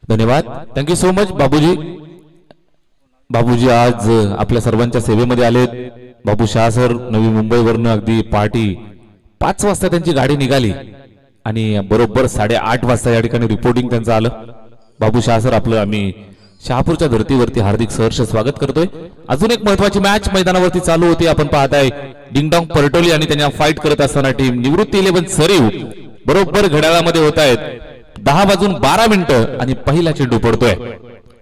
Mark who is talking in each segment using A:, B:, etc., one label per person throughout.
A: धन्यवाद, thank you so much बाबूजी. बाबूजी आज आपल्या सर्वांच्या सेवेमध्ये आलेत. बाबू शाह सर नवी मुंबईवरनं अगदी पार्टी 5 वाजता त्यांची गाडी निघाली आणि बरोबर 8:30 वाजता या ठिकाणी रिपोर्टिंग त्यांचं आलं. बाबू शाह सर आपलं आम्ही शहापूरच्या धर्तीवरती हार्दिक सहर्ष स्वागत करतोय. अजून एक महत्वाची मॅच मैदानावरती चालू होती. आपण पाहताय डिंगडॉंग परटोली आणि त्यांना फाईट करत असताना टीम निवृत्ती 11 सरीव बरोबर घड्याळामध्ये होत आहेत. 10:12 आणि पहिला चेंडू पडतोय.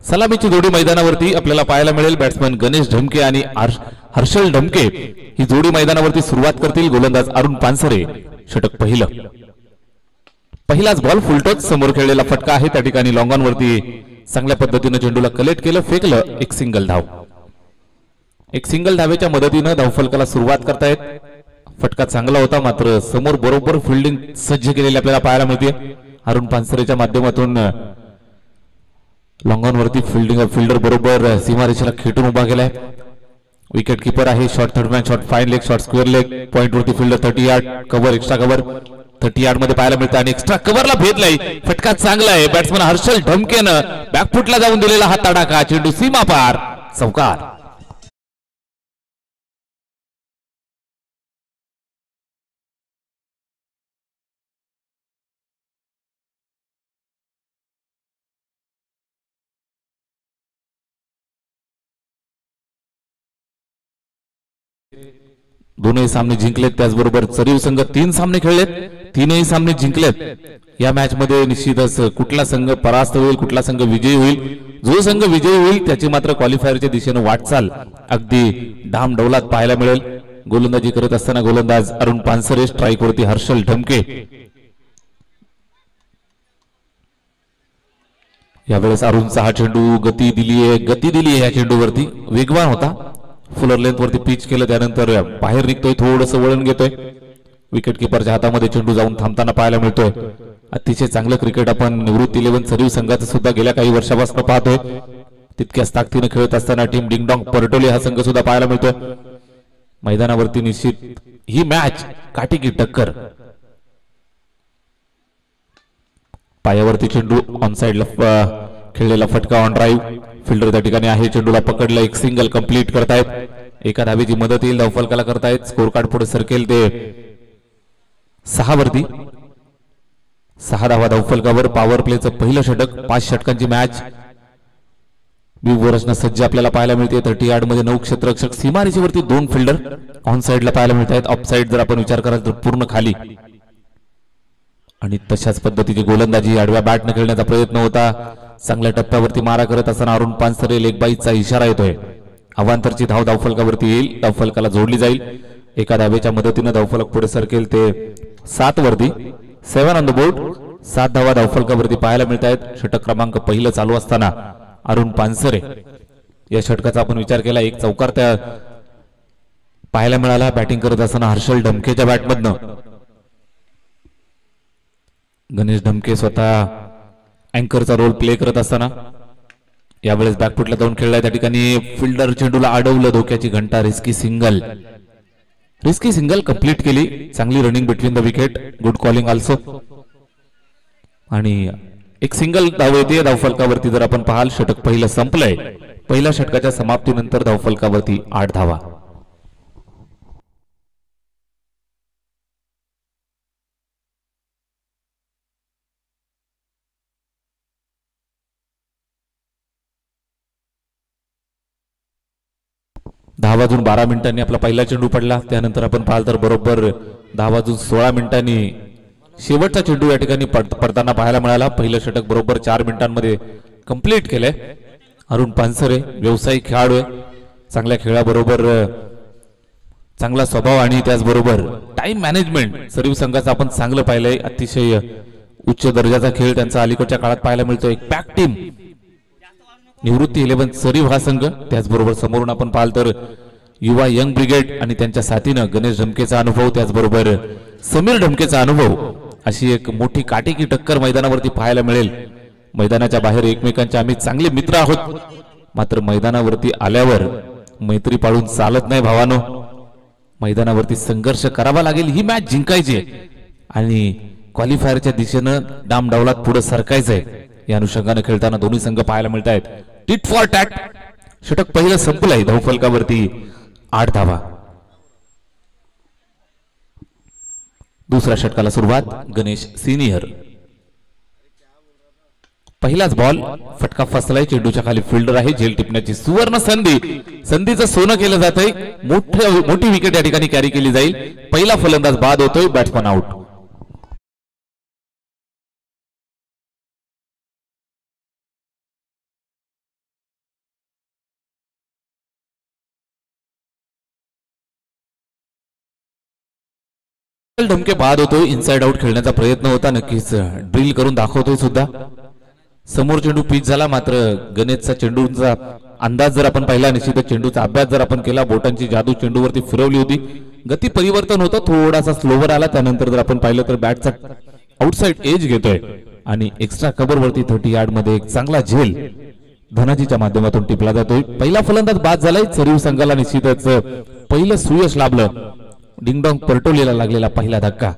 A: सलामीची जोडी मैदानावरती आपल्याला पाहायला मिळेल. बॅट्समन गणेश ढमके आणि हर्षल ढमके ही जोडी मैदानावरती सुरुवात करतील. गोलंदाज अरुण पानसरे. षटक पहिलाच बॉल फुलटॉस समोर खेळलेला फटका आहे. त्या ठिकाणी लॉंग ऑन वरती चांगल्या पद्धतीने चेंडूला कलेक्ट केलं, फेकलं. एक सिंगल धावेच्या मदतीने धावफलकाला सुरुवात करतायत. फटका चांगला होता, मात्र समोर बरोबर फिल्डिंग सज्ज केलेली आपल्याला पाहायला मिळते. अरुण पानसरेच्या माध्यमातून लॉंग ऑन वरती फिल्डर बरोबर सीमारेषेला खेटून उभा केलाय. विकेट कीपर आहे. Short third man, short fine leg, short square leg. Point वरती fielder 30 yard cover, extra cover 30 yard मध्ये पाहायला मिळतं आणि एक्स्ट्रा कव्हरला भेदलाय. फटका चांगला आहे. बॅट्समन हर्षल ढमकेनं बॅकफुटला जाऊन दिलेला हा तडाखा. चेंडू सीमा पार, चौकार. दोनही सामने जिंकलेत. त्याचबरोबर सरीव संघ 3 सामने खेळलेत, 3ही सामने जिंकलेत. या मॅच मध्ये निश्चितच कुठला संघ परास्त होईल, कुठला संघ विजयी होईल. जो संघ विजयी होईल त्याची मात्र क्वालिफायरच्या दिशेने वाटचाल अगदी डामडौलात पाहायला मिळेल. गोलंदाजी करत असताना गोलंदाज अरुण पानसरे, स्ट्राईक वरती हर्षल ढमके. यावेळेस अरुणचा हा चेंडू गती दिली या चेंडूवरती. वेगवान होता. फुलर लेंथ वरती पिच केलं, त्यानंतर बाहेर निघतोय, थोडंसं वळण घेतोय. विकेट किपरच्या हातामध्ये चेंडू जाऊन थांबताना पाहायला मिळतोय. अतिशय चांगलं क्रिकेट आपण निवृत्ती 11 सरीव संघाचं सुद्धा गेल्या काही वर्षापासून पाहतोय. तितक्याच ताकदीने खेळत असताना टीम डिंगडॉंग परटोली हा संघ सुद्धा पाहायला मिळतोय. मैदानावरती निश्चित ही मॅच काटेकी टक्कर. पायावरती चेंडू ऑन साइडला खेळलेला फटका, ऑन ड्राईव्ह. फिल्डर त्या ठिकाणी आहे, चेंडूला पकडलं. एक सिंगल कंप्लीट करतायत. एका धावेची मदत येईल धावफलकाला करतायत. स्कोर कार्ड पुढे सरकेल ते 6 वरती. 6 धावा धावफलकावर. पॉवर प्लेचं पहिलं षटक. 5 षटकांची मॅच रचना सज्ज आपल्याला पाहायला मिळते. 30 यार्ड मध्ये 9 क्षेत्ररक्षक. सीमारेषेवरती 2 फिल्डर ऑन साइडला पाहायला मिळत आहेत. ऑफ साइड जर आपण विचार कराल तर पूर्ण खाली. आणि तशाच पद्धतीची गोलंदाजी आडव्या बॅटने खेळण्याचा प्रयत्न होता. चांगल्या टप्प्यावरती मारा करत असताना अरुण पानसरे लेग बाईचा इशारा येतोय. अवांतरची धाव धावफलकावरती येईल, धावफलकाला जोडली जाईल. एका धावेच्या मदतीने धावफलक पुढे सरकेल ते 7 वरती. 7 ऑन द बोर्ड. 7 धावा धावफलकावरती पाहायला मिळत आहेत. षटक क्रमांक पहिलं चालू असताना अरुण पानसरे या षटकाचा आपण विचार केला. एक चौकार त्या पाहायला मिळाला. बॅटिंग करत असताना हर्षल ढमकेच्या बॅटमधनं गणेश ढमके स्वतः अँकरचा रोल प्ले करत असताना यावेळेस बॅकफुटला जाऊन खेळलाय. त्या ठिकाणी फिल्डर चेंडूला अडवलं. धोक्याची घंटा. रिस्की सिंगल कंप्लीट केली. चांगली running between the wicket. Good calling also. आणि एक सिंगल धाव येते धावफलकावरती. जर आपण पाहाल षटक पहिलं संपलंय. पहिल्या षटकाच्या समाप्तीनंतर धावफलकावरती 8 धावा. दहा वाजून 12 मिनिटांनी आपला पहिला चेंडू पडला. त्यानंतर आपण पाहाल तर बरोबर 10 वाजून 16 मिनिटांनी शेवटचा चेंडू या ठिकाणी पडताना पाहायला मिळाला. पहिलं षटक बरोबर 4 मिनिटांमध्ये कंप्लीट केलंय. अरुण पानसरे व्यावसायिक खेळाडू आहे. चांगल्या खेळाबरोबर चांगला स्वभाव आणि त्याचबरोबर टाइम मॅनेजमेंट सरीव संघाचं आपण चांगलं पाहिलंय. अतिशय उच्च दर्जाचा खेळ त्यांचा अलीकडच्या काळात पाहायला मिळतो. एक पॅक टीम निवृत्ती 11 सरीव हा संघ. त्याचबरोबर समोरून आपण पाहाल तर युवा यंग ब्रिगेड आणि त्यांच्या साथीनं गणेश ढमकेचा अनुभव, त्याचबरोबर समीर ढमकेचा अनुभव, अशी एक मोठी काटेकी टक्कर मैदानावरती पाहायला मिळेल. मैदानाच्या बाहेर एकमेकांचे आम्ही चांगले मित्र आहोत, मात्र मैदानावरती आल्यावर मैत्री पाळून चालत नाही भावानो. मैदानावरती संघर्ष करावा लागेल. ही मॅच जिंकायची आणि क्वालिफायरच्या दिशेनं डामडावलात पुढे सरकायचंय. या अनुषंगाने खेळताना दोन्ही संघ पाहायला मिळत आहेत. टिट फॉर टॅट षटक पहिलं संपलंय धावफलकावरती 8 धावा. दुसऱ्या षटकाला सुरुवात गणेश सिनियर. पहिलाच बॉल फटका फसलाय. चेंडूच्या खाली फिल्डर आहे. झेल टिपण्याची सुवर्ण संधीचं सोनं केलं जात आहे. मोठी विकेट या ठिकाणी कॅरी केली जाईल. पहिला फलंदाज बाद होतोय. Batsman out. ढमके बाद होतोय. इनसाइड आउट खेळण्याचा प्रयत्न होता. नक्कीच ड्रिल करून दाखवतोय सुद्धा. समोर चेंडू पिच झाला. मात्र गणेशचा चेंडूचा अंदाज जर आपण पाहिला, निश्चितच चेंडूचा अभ्यास जर आपण केला, बोटांची जादू चेंडूवरती फिरवली होती. गती परिवर्तन होतं. थोडासा स्लोवर आला. त्यानंतर जर आपण पाहिलं तर बॅटचा आउटसाइड एज घेतोय आणि एक्स्ट्रा कव्हरवरती 30 यार्ड मध्ये एक चांगला झेल धनाजीच्या माध्यमातून टिपला जातोय. पहिला फलंदाज बाद झालाय. चरीव संघाला निश्चितच पहिलं सुयश लाभलं. डिंगडॉंग परटोलीला लागलेला पहिला धक्का.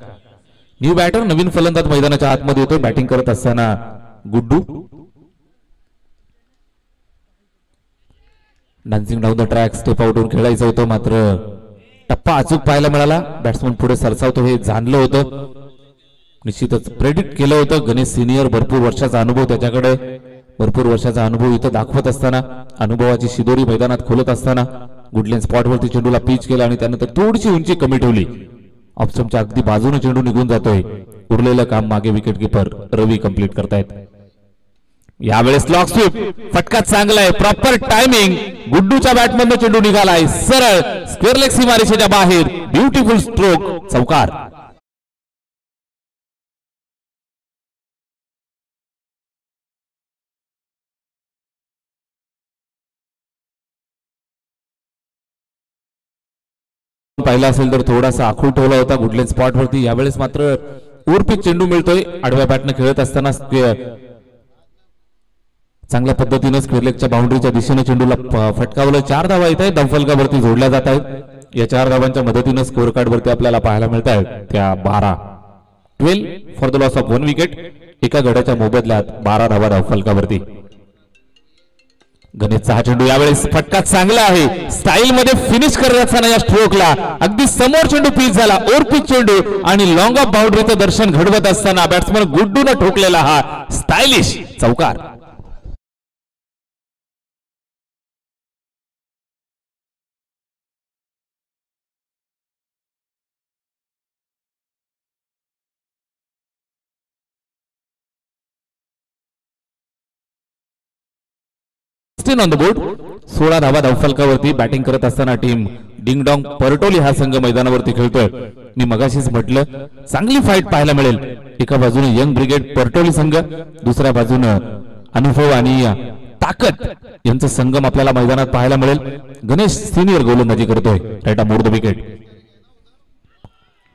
A: न्यू बॅटर नवीन फलंदाज मैदानाच्या आतमध्ये येतोय. बॅटिंग करत असताना Guddu. Dancing down the track step out होऊन खेळायचं होतं. मात्र टप्पा अचूक पाहायला मिळाला. बॅट्समन पुढे सरसावतो हे जाणलं होतं. निश्चितच प्रेडिक्ट केलं होतं. गणेश सिनियर भरपूर वर्षाचा अनुभव त्याच्याकडे. भरपूर वर्षाचा अनुभव इथं दाखवत असताना, अनुभवाची शिदोरी मैदानात खोलत असताना गुडलेन स्पॉटवरती चेंडूला पिच केला आणि त्यानंतर थोडीशी उंची कमी ठेवली. ऑप्शनच्या अगदी बाजूने चेंडू निघून जातोय. उरलेलं काम मागे विकेट किपर रवी कंप्लीट करतायत. यावेळेस लॉक स्वीप. फटका चांगला आहे. Proper timing. गुड्डूच्या बॅटमधून चेंडू निघालाय सरळ स्क्वेअर लेग सीमारेषेच्या बाहेर. Beautiful stroke. चौकार. पाहिला असेल तर थोडासा आखूड ठेवला होता गुडलेन स्पॉट वरती. यावेळेस मात्र ओरपीक चेंडू मिळतोय. आडव्या बॅटने खेळत असताना चांगल्या पद्धतीने स्क्वेअर लेगच्या बाउंड्रीच्या दिशेने चेंडूला फटकावलं. 4 धावा येत आहेत. धावफलकावरती जोडल्या जात आहेत. या 4 धावांच्या मदतीने स्कोअर कार्ड वरती आपल्याला पाहायला मिळत आहेत त्या 12 for the loss of 1 wicket. एका गड्याच्या मोबदल्यात 12 धावा धावफलकावरती. गणेशचा हा चेंडू यावेळेस फटका चांगला आहे. स्टाईल मध्ये फिनिश करत असताना या स्ट्रोकला अगदी समोर चेंडू पिच झाला. ओर पिच चेंडू आणि लॉंग ऑफ बाउंड्रीचं दर्शन घडवत असताना बॅट्समन गुड्डून ठोकलेला हा स्टायलिश चौकार. On the board. 16 धावा धावफलकावरती. बॅटिंग करत असताना टीम डिंगडॉंग परटोली हा संघ मैदानावरती खेळतोय. मी मगाशीच म्हटलं चांगली फाईट पाहायला मिळेल. एका बाजूने यंग ब्रिगेड परटोली संघ, दुसऱ्या बाजूने अनुभव आणि ताकद यांचा संगम आपल्याला मैदानात पाहायला मिळेल. गणेश सिनियर गोलंदाजी करतोय. Right more the wicket.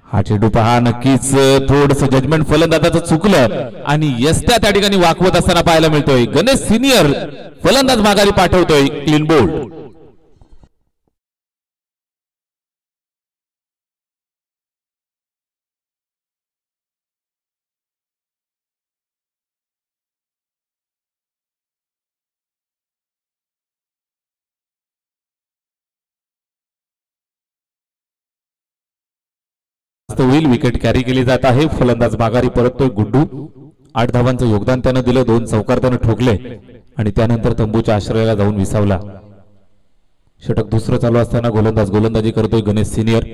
A: हा चेंडू पहा. नक्कीच थोडस जजमेंट फलंदाजाचं चुकलं आणि यस्त्या त्या ठिकाणी वाकवत असताना पाहायला मिळतोय. गणेश सिनियर फलंदाज माघारी पाठवतोय. Clean bowled. होईल. विकेट कॅरी केली जात आहे. फलंदाज माघारी परततोय. गुड्डू. 8 धावांचं योगदान त्यानं दिलं. 2 चौकार त्यानं ठोकले आणि त्यानंतर तंबूच्या आश्रयाला जाऊन विसावला. षटक दुसरं चालू असताना गोलंदाजी करतोय गणेश सिनियर.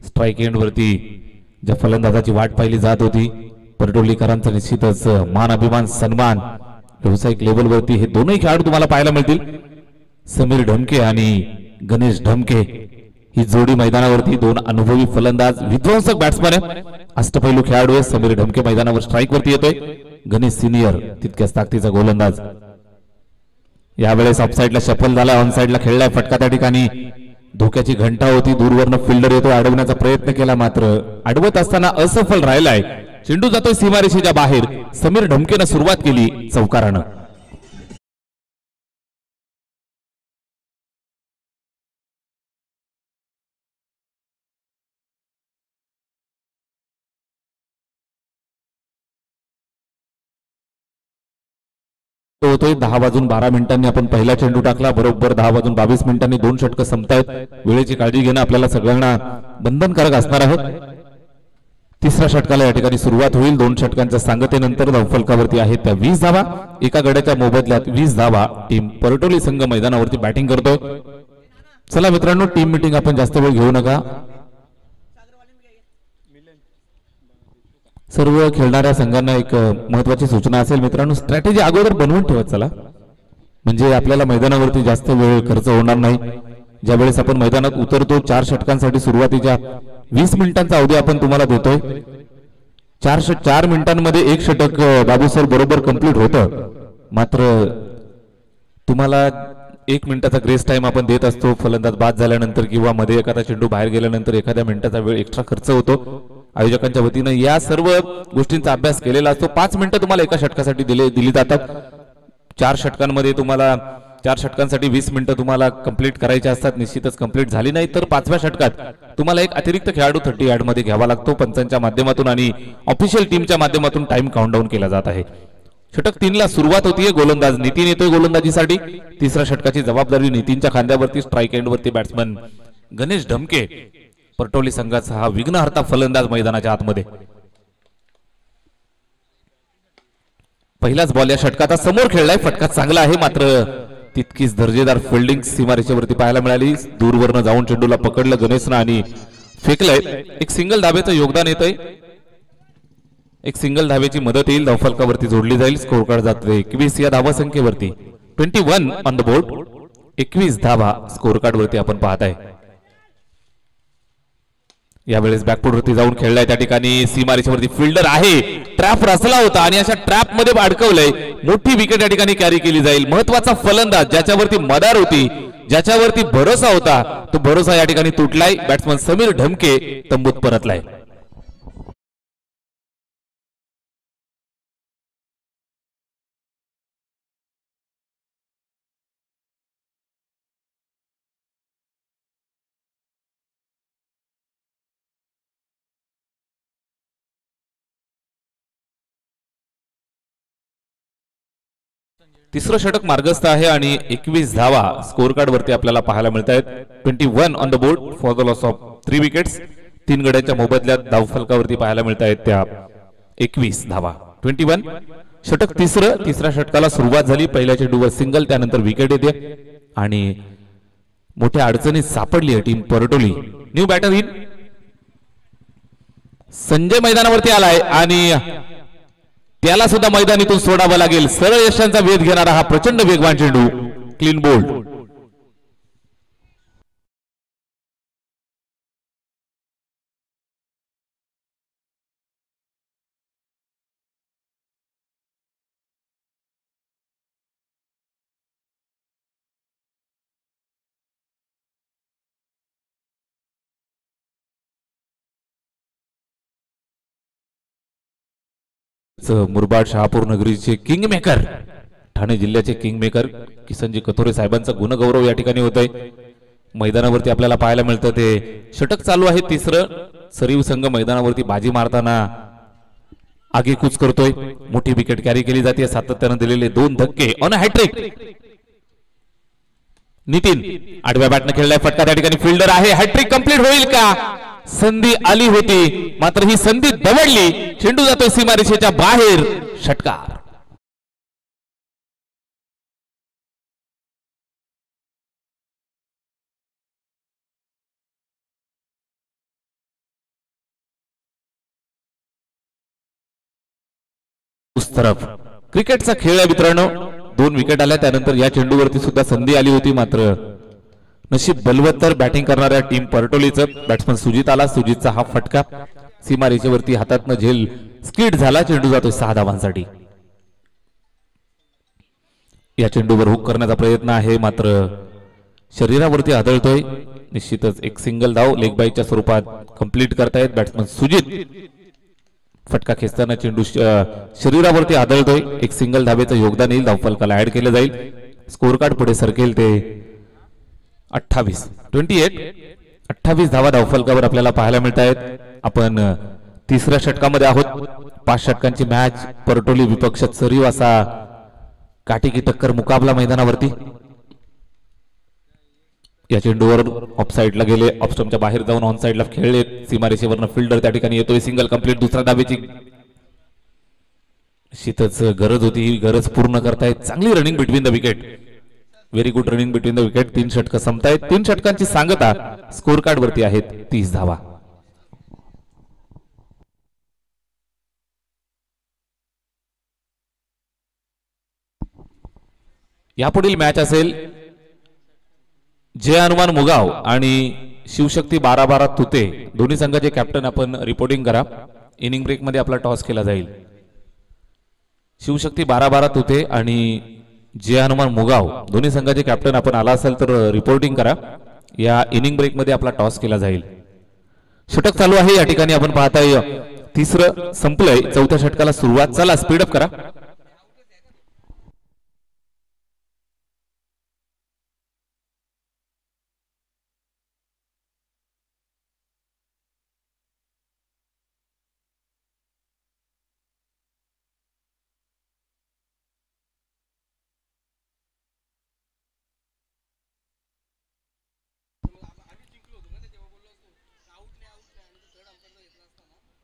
A: स्ट्राईक एंड वरती ज्या फलंदाजाची वाट पाहिली जात होती परटोलीकरांचा निश्चितच मान अभिमान सन्मान व्यावसायिक लेवलवरती हे दोनही खेळाडू तुम्हाला पाहायला मिळतील. समीर ढमके आणि गणेश ढमके ही जोडी मैदानावरती. 2 अनुभवी फलंदाज, विध्वंसक बॅट्समन आहे. अष्टपैलू खेळाडू आहे. समीर ढमके मैदानावर स्ट्राईक वरती येतोय. गणेश सिनियर तितक्याच ताकदीचा गोलंदाज. यावेळेस ऑफसाईडला शफल झाला. ऑन साईडला खेळलाय. फटका त्या ठिकाणी धोक्याची घंटा होती. दूरवरनं फिल्डर येतो. अडवण्याचा प्रयत्न केला मात्र अडवत असताना असफल राहिलाय. चेंडू जातोय सीमारेषेच्या बाहेर. समीर ढमकेनं सुरुवात केली चौकारानं. होतोय 10:12 आपण पहिला चेंडू टाकला. बरोबर 10:22 2 षटकं संपतायत. वेळेची काळजी घेणं आपल्याला सगळ्यांना बंधनकारक असणार आहे. तिसऱ्या षटकाला या ठिकाणी सुरुवात होईल. 2 षटकांच्या सांगतेनंतर धावफलकावरती आहेत त्या 20 धावा. एका गड्याच्या मोबदल्यात 20 धावा टीम परटोली संघ मैदानावरती बॅटिंग करतोय. चला मित्रांनो, टीम मीटिंग आपण जास्त वेळ घेऊ नका. सर्व खेळणाऱ्या संघांना एक महत्वाची सूचना असेल मित्रांनो, स्ट्रॅटेजी अगोदर बनवून ठेवत चला, म्हणजे आपल्याला मैदानावरती जास्त वेळ खर्च होणार नाही. ज्यावेळेस आपण मैदानात उतरतो 4 षटकांसाठी सुरुवातीच्या 20 मिनिटांचा अवधी आपण तुम्हाला देतोय. 4 मिनिटांमध्ये 1 षटक बाबू सर बरोबर कंप्लीट होतं. मात्र तुम्हाला 1 मिनिटाचा ग्रेस टाइम आपण देत असतो. फलंदाज बाद झाल्यानंतर किंवा मध्ये एखादा चेंडू बाहेर गेल्यानंतर एखाद्या मिनिटाचा वेळ एक्स्ट्रा खर्च होतो. आयोजकांच्या वतीनं या सर्व गोष्टींचा अभ्यास केलेला असतो. 5 मिनिटं तुम्हाला एका षटकासाठी दिली जातात. 4 षटकांमध्ये तुम्हाला 4 षटकांसाठी 20 मिनिटं तुम्हाला कंप्लीट करायचे असतात. निश्चितच कंप्लीट झाली नाही तर 5व्या षटकात तुम्हाला एक अतिरिक्त खेळाडू 30 यार्डमध्ये घ्यावा लागतो. पंचांच्या माध्यमातून आणि ऑफिशियल टीमच्या माध्यमातून टाइम काउंटडाऊन केला जात आहे. षटक 3 ला सुरुवात होतीये. गोलंदाज नितीन येतोय गोलंदाजीसाठी. तिसऱ्या षटकाची जबाबदारी नितीनच्या खांद्यावरती. स्ट्राईक एंडवरती बॅट्समन गणेश ढमके. परटोली संघाचा हा विघ्नहर्ता फलंदाज मैदानाच्या आतमध्ये. पहिलाच बॉल या षटकाचा समोर खेळलाय. फटका चांगला आहे, मात्र तितकीच दर्जेदार फिल्डिंग सीमारेषेवरती पाहायला मिळाली. दूरवरनं जाऊन चेंडूला पकडलं गणेशनं आणि फेकलंय. एक सिंगल धाब्याचं योगदान येतंय. एक सिंगल धाब्याची मदत येईल. धावफलकावरती जोडली जाईल. स्कोर कार्ड जातोय 21 या धावा संख्येवरती. 21 ऑन द बोर्ड. 21 धावा स्कोर कार्ड वरती आपण पाहत आहे. यावेळेस बॅकफूट वरती जाऊन खेळलाय. त्या ठिकाणी सीमारेषेवरती फिल्डर आहे. ट्रॅप रचला होता आणि अशा ट्रॅप मध्ये अडकवलंय. मोठी विकेट या ठिकाणी कॅरी केली जाईल. महत्वाचा फलंदाज ज्याच्यावरती मदार होती, ज्याच्यावरती भरोसा होता, तो भरोसा या ठिकाणी तुटलाय. बॅट्समन समीर ढमके तंबूत परतलाय. तिसरं षटक मार्गस्थ आहे आणि 21 धावा स्कोर कार्ड वरती आपल्याला पाहायला मिळत आहेत. 21 on the board for the loss of 3 wickets. 3 गड्यांच्या मोबदल्यात धावफलकावरती पाहायला मिळत आहेत त्या 21 धावा. 21 षटक तिसरं. तिसऱ्या षटकाला सुरुवात झाली. पहिल्या चेंडूवर सिंगल, त्यानंतर विकेट येते आणि मोठ्या अडचणीत सापडली आहे टीम परटोली. न्यू बॅटर इन संजय मैदानावरती आलाय आणि त्याला सुद्धा मैदानीतून सोडावं लागेल. सरळ यशांचा वेध घेणारा हा प्रचंड वेगवान चेंडू. Clean bowled. मुरबाड शहापूर नगरीचे किंग मेकर, ठाणे जिल्ह्याचे किंग मेकर किसनजी कथोरे साहेबांचा गुणगौरव या ठिकाणी होत आहे. मैदानावरती आपल्याला पाहायला मिळतं ते षटक चालू आहे तिसरं. सरीव संघ मैदानावरती बाजी मारताना आगेकूच करतोय. मोठी विकेट कॅरी केली जाते. सातत्यानं दिलेले 2 धक्के ऑन हॅट्रिक. नितीन आडव्या बॅटने खेळलाय. फटका त्या ठिकाणी फिल्डर आहे. हॅट्रिक कंप्लीट होईल का? संधी आली होती, मात्र ही संधी दवडली. चेंडू जातोय सीमारेषेच्या बाहेर. षटकार. उस तरफ क्रिकेटचा खेळ आहे मित्रांनो. 2 विकेट आल्या. त्यानंतर या चेंडूवरती सुद्धा संधी आली होती, मात्र नशीब बलवत्तर बॅटिंग करणाऱ्या टीम परटोलीचं. बॅट्समन सुजित आला. सुजितचा हा फटका सीमारेषेवरती हातातनं झेल स्किड झाला. चेंडू जातोय 6 धावांसाठी. या चेंडूवर हुक करण्याचा प्रयत्न आहे, मात्र शरीरावरती आदळतोय. निश्चितच एक सिंगल धाव लेग बाईच्या स्वरूपात कंप्लीट करतायत बॅट्समन सुजित. फटका खेचताना चेंडू शरीरावरती आदळतोय. एक सिंगल धावेचं योगदान येईल. धावफलकाला ऍड केलं जाईल. स्कोर कार्ड पुढे सरकेल ते 28 28 धावा धावफलकावर आपल्याला पाहायला मिळत आहेत. आपण तिसऱ्या षटकामध्ये आहोत. 5 षटकांची मॅच. परटोली विपक्षात सरीव असा काठी की टक्कर मुकाबला मैदानावरती. या चेंडूवर ऑफ साइडला गेले, ऑफ स्टंपच्या बाहेर जाऊन ऑन साइडला खेळले. सीमारेषेवरनं फिल्डर त्या ठिकाणी येतोय. Single complete. दुसऱ्या धावेची शीतच गरज होती, ही गरज पूर्ण करतायत. चांगली running between the wicket. Very good running between the wicket. 3 षटकं संपतायत. 3 षटकांची सांगता स्कोर कार्ड वरती आहेत 30 धावा. यापुढील मॅच असेल जय हनुमान मुगाव आणि शिवशक्ती 12-12 तुते. दोन्ही संघाचे कॅप्टन आपण रिपोर्टिंग करा. इनिंग ब्रेक मध्ये आपला टॉस केला जाईल. शिवशक्ती 12-12 तुते आणि जय हनुमान मुगाव दोन्ही संघाचे कॅप्टन आपण आला असेल तर रिपोर्टिंग करा. या इनिंग ब्रेक मध्ये आपला टॉस केला जाईल. षटक चालू आहे. या ठिकाणी आपण पाहताय तिसरं संपलंय. चौथ्या षटकाला सुरुवात. चला स्पीडअप करा.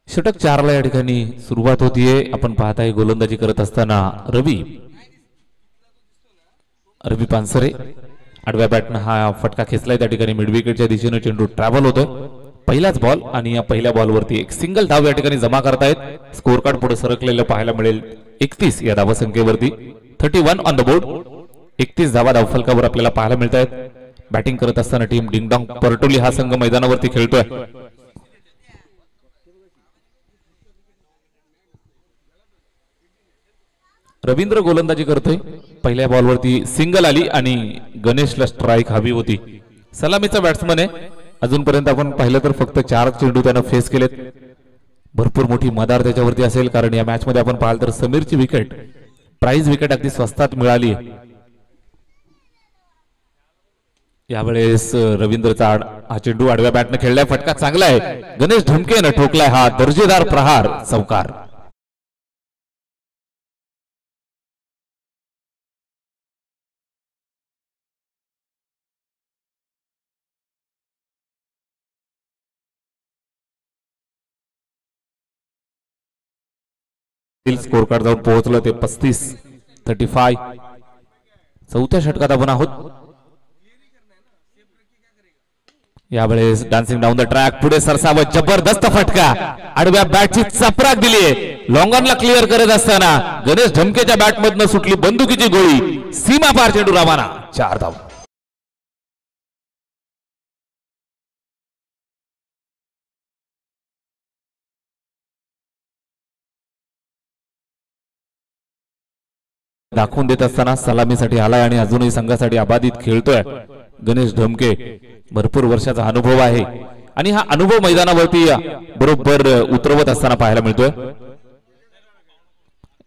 A: षटक 4ला या ठिकाणी सुरुवात होतीये. आपण पाहताय गोलंदाजी करत असताना रवी पानसरे आडव्या बॅटनं हा फटका खेचलाय. त्या ठिकाणी मिड विकेटच्या दिशेने चेंडू ट्रॅव्हल होतोय. पहिलाच बॉल आणि या पहिल्या बॉलवरती एक सिंगल धाव या ठिकाणी जमा करतायत. स्कोर कार्ड पुढे सरकलेलं पाहायला मिळेल 31 या धावा संख्येवरती. 31 ऑन द बोर्ड. 31 धावा धावफलकावर आपल्याला पाहायला मिळत आहेत. बॅटिंग करत असताना टीम डिंगडॉंग परटोली हा संघ मैदानावरती खेळतोय. रवींद्र गोलंदाजी करतोय. पहिल्या बॉलवरती सिंगल आली आणि गणेशला स्ट्राईक हवी होती. सलामीचा बॅट्समन आहे. अजूनपर्यंत आपण पाहिलं तर फक्त 4 चेंडू त्यानं फेस केलेत. भरपूर मोठी मदार त्याच्यावरती असेल कारण या मॅच मध्ये आपण पाहिलं तर समीरची विकेट प्राइज विकेट अगदी स्वस्तात मिळाली. यावेळेस रवींद्रचा हा चेंडू आडव्या बॅटने खेळलाय. फटका चांगला आहे. गणेश ढमकेनं ठोकलाय हा दर्जेदार प्रहार चौकार. स्कोर कार्ड जाऊन पोहोचलं ते 35. चौथ्या षटकात आपण आहोत. यावेळेस डान्सिंग डाऊन द ट्रॅक पुढे सरसावत जबरदस्त फटका. आडव्या बॅटची चपराक दिलीये. लॉंगॉनला क्लिअर करत असताना गणेश ढमकेच्या बॅटमधनं सुटली बंदुकीची गोळी. सीमा पार चेंडू रवाना. 4 धावा. दाखवून देत असताना सलामीसाठी आलाय आणि अजूनही संघासाठी अबाधित खेळतोय गणेश ढमके. भरपूर वर्षाचा अनुभव आहे आणि हा अनुभव मैदानावरती बरोबर उतरवत असताना पाहायला मिळतोय.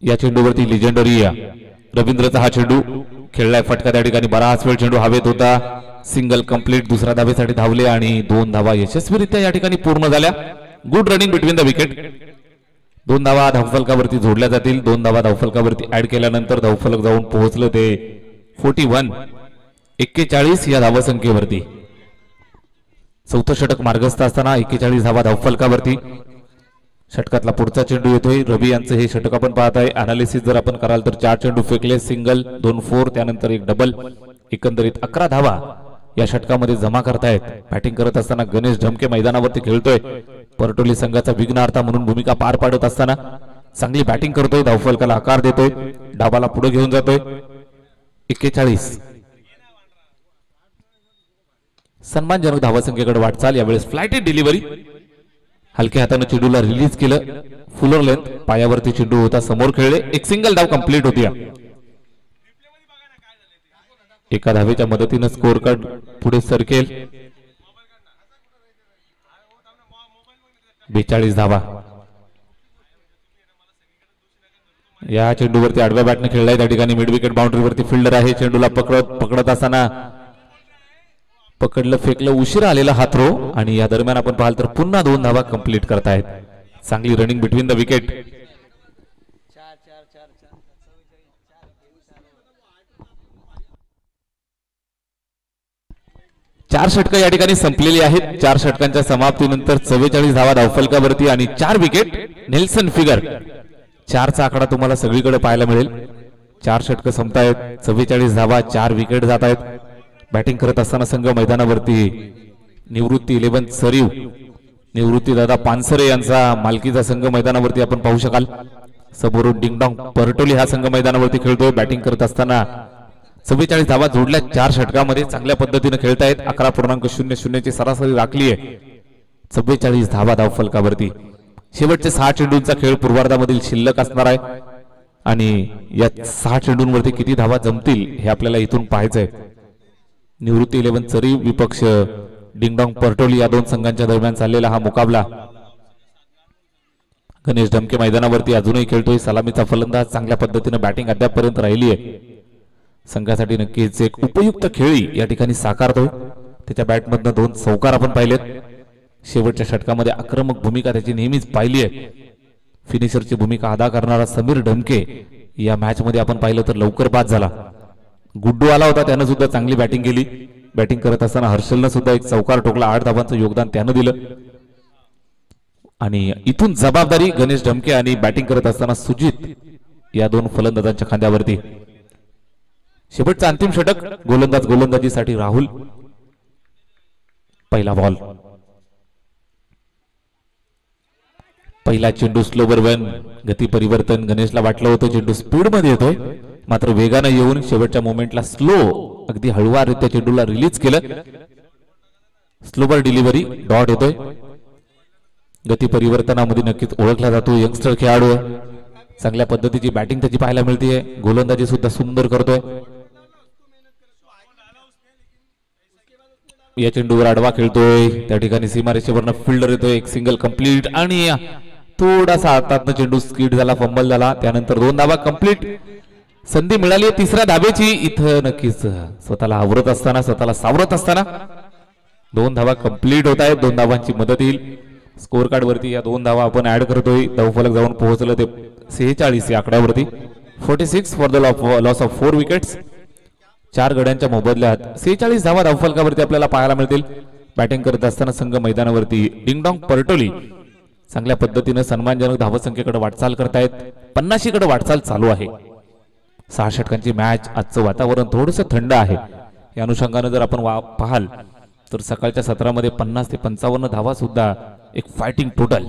A: या चेंडूवरती लिजेंडरी रवींद्रचा हा चेंडू खेळलाय. फटका त्या ठिकाणी बराच वेळ चेंडू हवेत होता. Single complete. दुसऱ्या धावेसाठी धावले आणि 2 धावा यशस्वीरित्या या ठिकाणी पूर्ण झाल्या. Good running between the wicket. 2 धावा धावफलकावरती जोडल्या जातील. 2 धावा धावफलकावरती ऍड केल्यानंतर धावफलक जाऊन पोहोचलं ते 41 या धावसंख्येवरती. चौथं षटक मार्गस्थ असताना 41 धावा धावफलकावरती. षटकातला पुढचा चेंडू येतोय. रवी यांचं हे षटक आपण पाहताय. अनालिसिस जर आपण कराल तर 4 चेंडू फेकले. सिंगल 2 4 त्यानंतर एक डबल. एकंदरीत 11 धावा या षटकामध्ये जमा करतायत. बॅटिंग करत असताना गणेश ढमके मैदानावरती खेळतोय. परटोली संघाचा विघ्नहर्ता म्हणून भूमिका पार पाडत असताना चांगली बॅटिंग करतोय. धावफलकाला आकार देतोय. डाबाला पुढे घेऊन जातोय. 41 सन्मानजनक धावसंख्येकडे वाटचाल. यावेळेस फ्लायटेड डिलिव्हरी. हलक्या हाताने चेंडूला रिलीज केलं. फुलर लेंथ पायावरती चेंडू होता. समोर खेळले. एक सिंगल धाव कंप्लीट होती. एका धावेच्या मदतीने स्कोर कार्ड पुढे सरकेल. 42 धावा. या चेंडूवरती आडव्या बॅटने खेळलाय. त्या ठिकाणी मिड विकेट बाउंड्रीवरती फिल्डर आहे. चेंडूला पकडत असताना पकडलं फेकलं उशिरा आलेला हा थ्रो आणि या दरम्यान आपण पाहाल तर पुन्हा 2 धावा कंप्लीट करतायत. चांगली रनिंग बिटवीन द विकेट. 4 षटक या ठिकाणी संपलेली आहेत. 4 षटकांच्या समाप्तीनंतर 44 धावा धावफलकावरती आणि 4 विकेट. नेल्सन फिगर 4चा आकडा तुम्हाला सगळीकडे पाहायला मिळेल. 4 षटक संपतायत, 44 धावा, 4 विकेट जात आहेत. बॅटिंग करत असताना संघ मैदानावरती निवृत्ती 11 सरीव, निवृत्ती दादा पानसरे यांचा मालकीचा संघ मैदानावरती आपण पाहू शकाल. समोरून डिंगडॉंग परटोली हा संघ मैदानावरती खेळतोय. बॅटिंग करत असताना 44 धावा जोडल्या 4 षटकामध्ये चांगल्या पद्धतीने खेळतायत. 11.00 ची सरासरी राखली आहे. 44 धावा धावफलकावरती. शेवटचे 6 चेंडूंचा खेळ पूर्वार्धामधील शिल्लक असणार आहे आणि या 6 चेंडूंवरती किती धावा जमतील हे आपल्याला इथून पाहायचंय. निवृत्ती 11 सरी विपक्ष डिंगडॉंग परटोली या दोन संघांच्या दरम्यान चाललेला हा मुकाबला. गणेश ढमके मैदानावरती अजूनही खेळतोय. सलामीचा फलंदाज, चांगल्या पद्धतीने बॅटिंग अद्यापपर्यंत राहिली आहे. संघासाठी नक्कीच एक उपयुक्त खेळी या ठिकाणी साकारतोय. त्याच्या बॅटमधनं 2 चौकार आपण पाहिलेत. शेवटच्या षटकामध्ये आक्रमक भूमिका त्याची नेहमीच पाहिली आहे. फिनिशरची भूमिका अदा करणारा समीर ढमके या मॅच मध्ये आपण पाहिलं तर लवकर बाद झाला. गुड्डू आला होता, त्यानं सुद्धा चांगली बॅटिंग केली. बॅटिंग करत असताना हर्षलनं सुद्धा एक चौकार ठोकला. 8 धावांचं योगदान त्यानं दिलं आणि इथून जबाबदारी गणेश ढमके आणि बॅटिंग करत असताना सुजित या 2 फलंदाजांच्या खांद्यावरती. शेवटचं अंतिम षटक गोलंदाजीसाठी राहुल. पहिला बॉल, पहिला चेंडू स्लोवर वन. गती परिवर्तन गणेशला वाटलं होतं चेंडू स्पीड मध्ये येतोय, मात्र वेगानं येऊन शेवटच्या मोमेंटला स्लो, अगदी हळूवाररित्या चेंडूला रिलीज केलं. स्लोवर डिलिव्हरी, डॉट येतोय. गती परिवर्तनामध्ये नक्कीच ओळखला जातो यंगस्टर खेळाडू. चांगल्या पद्धतीची बॅटिंग त्याची पाहायला मिळते. गोलंदाजी सुद्धा सुंदर करतोय. या चेंडूवर आडवा खेळतोय. त्या ठिकाणी सीमारेषेवरनं फिल्डर येतोय. एक सिंगल कंप्लीट आणि थोडासा हातातनं चेंडू स्किड झाला, फंबल झाला. त्यानंतर 2 धावा कंप्लीट. संधी मिळाली तिसऱ्या धावेची. इथं नक्कीच स्वतःला आवरत असताना, स्वतःला सावरत असताना 2 धावा कंप्लीट होत आहेत. 2 धावांची मदत येईल. स्कोर कार्ड वरती या 2 धावा आपण ऍड करतोय. धावफलक जाऊन पोहोचलं ते 46 या आकड्यावरती. 46 for the loss of 4 wickets. 4 गड्यांच्या मोबदल्यात 46 धावा धावफलकावरती आपल्याला पाहायला मिळतील. बॅटिंग करत असताना संघ मैदानावरती डिंगडॉंग परटोली चांगल्या पद्धतीने सन्मानजनक धावसंख्येकडे वाटचाल करतायत. 50 कडे वाटचाल चालू आहे. 6 षटकांची मॅच. आजचं वातावरण थोडंसं थंड आहे. या अनुषंगाने जर आपण पाहाल तर सकाळच्या सत्रामध्ये 50 ते 55 धावा सुद्धा एक फायटिंग टोटल.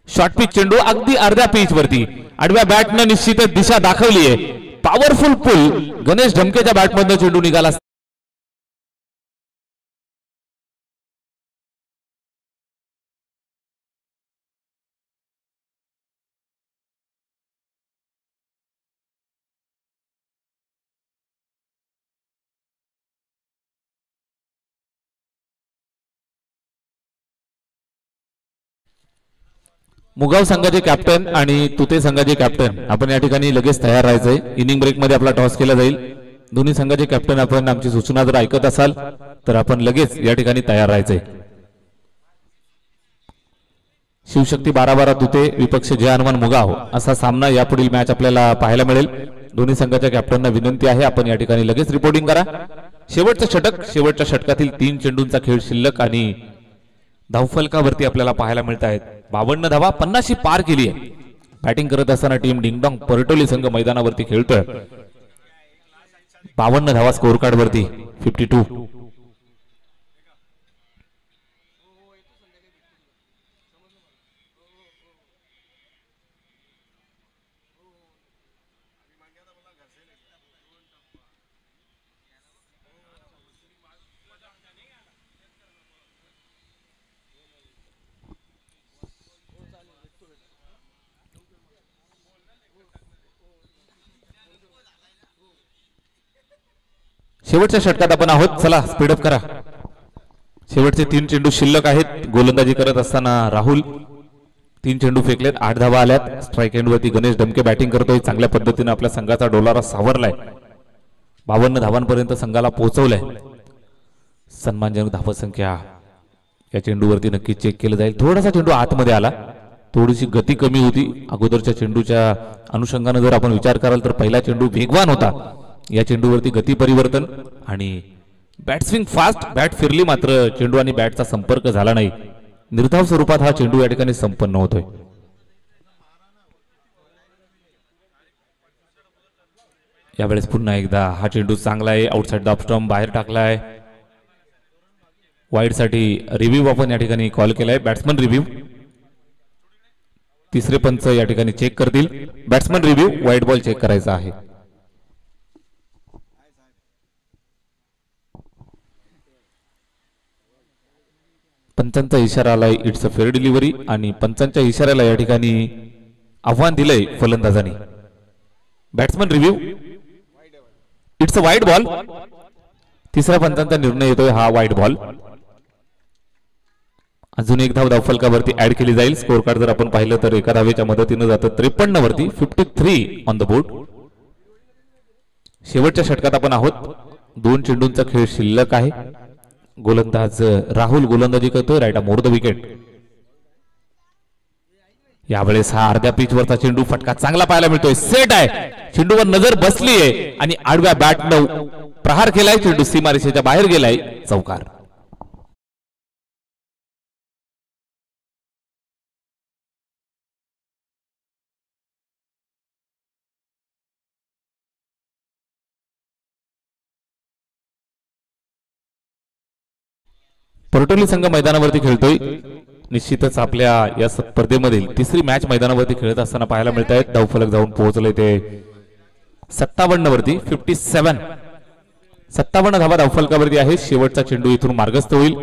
A: शॉर्ट पिच चेंडू अगदी अर्ध्या पिच वरती आडव्या बॅटनं निश्चितच दिशा दाखवली आहे. पॉवरफुल पुल गणेश ढमकेच्या बॅटमधनं चेंडू निघाला. मुगाव संघाचे कॅप्टन आणि तुते संघाचे कॅप्टन आपण या ठिकाणी लगेच तयार राहायचंय. इनिंग ब्रेक मध्ये आपला टॉस केला जाईल. दोन्ही संघाचे कॅप्टन आपण आमची सूचना जर ऐकत असाल तर आपण लगेच या ठिकाणी तयार राहायचंय. शिवशक्ती 12-12 तुते विपक्ष जय हनुमान मुगाव असा सामना यापुढील मॅच आपल्याला पाहायला मिळेल. दोन्ही संघाच्या कॅप्टनना विनंती आहे आपण या ठिकाणी लगेच रिपोर्टिंग करा. शेवटचं षटक, शेवटच्या षटकातील 3 चेंडूंचा खेळ शिल्लक आणि धावफलकावरती आपल्याला पाहायला मिळत आहेत. 52 धावा, 50 पार केली आहे. बॅटिंग करत असताना टीम डिंगडॉंग परटोली संघ मैदानावरती खेळतोय. 52 धावा स्कोर कार्ड वरती. 52. शेवटच्या षटकात आपण आहोत. चला स्पीडअप करा. शेवटचे 3 चेंडू शिल्लक आहेत. गोलंदाजी करत असताना राहुल 3 चेंडू फेकलेत, 8 धावा आल्यात. स्ट्राईक एंड वरती गणेश ढमके बॅटिंग करतोय. चांगल्या पद्धतीने आपल्या संघाचा डोलारा सावरलाय. 52 धावांपर्यंत संघाला पोहोचवलंय. सन्मानजनक धावसंख्या या चेंडूवरती नक्की चेक केलं जाईल. थोडासा चेंडू आतमध्ये आला, थोडीशी गती कमी होती. अगोदरच्या चेंडूच्या अनुषंगाने जर आपण विचार कराल तर पहिला चेंडू वेगवान होता. या चेंडूवरती गती परिवर्तन आणि बॅट स्विंग फास्ट, बॅट फिरली मात्र चेंडू आणि बॅटचा संपर्क झाला नाही. निर्धाव स्वरूपात हा चेंडू या ठिकाणी संपन्न होतोय. यावेळेस पुन्हा एकदा हा चेंडू चांगला आहे, आउटसाइड द स्टंप बाहेर टाकलाय. वाईड साठी रिव्ह्यू आपण या ठिकाणी कॉल केलाय. बॅट्समन रिव्ह्यू, तिसरे पंच या ठिकाणी चेक करतील. Batsman review, wide ball check करायचा आहे. पंचांचा इशारा आलाय, इट्स अ फेअर डिलिव्हरी. आणि पंचांच्या इशाऱ्याला या ठिकाणी आव्हान दिलंय फलंदाजांनी. Batsman review, it's a wide ball. तिसऱ्या पंचांचा निर्णय येतोय, हा वाईड बॉल. अजून एक धाव धावफलकावरती ऍड केली जाईल. स्कोर कार्ड जर आपण पाहिलं तर एका धावेच्या मदतीनं जातं 53 वरती. 53 ऑन द बोर्ड. शेवटच्या षटकात आपण आहोत. 2 चेंडूंचा खेळ शिल्लक आहे. गोलंदाज राहुल गोलंदाजी करतोय, राईट मोर द विकेट. यावेळेस हा अर्ध्या पिचवरचा चेंडू फटका चांगला पाहायला मिळतोय. सेट आहे, चेंडूवर नजर बसली आहे आणि आडव्या बॅटनं प्रहार केलाय. चेंडू सीमारेषेच्या बाहेर गेलाय, चौकार. परटोली संघ मैदानावरती खेळतोय. निश्चितच आपल्या या स्पर्धेमधील तिसरी मॅच मैदानावरती खेळत असताना पाहायला मिळत आहेत. धावफलक जाऊन पोहोचले ते 57 वरती. 57 धावा धावफलकावरती आहे. शेवटचा चेंडू इथून मार्गस्थ होईल.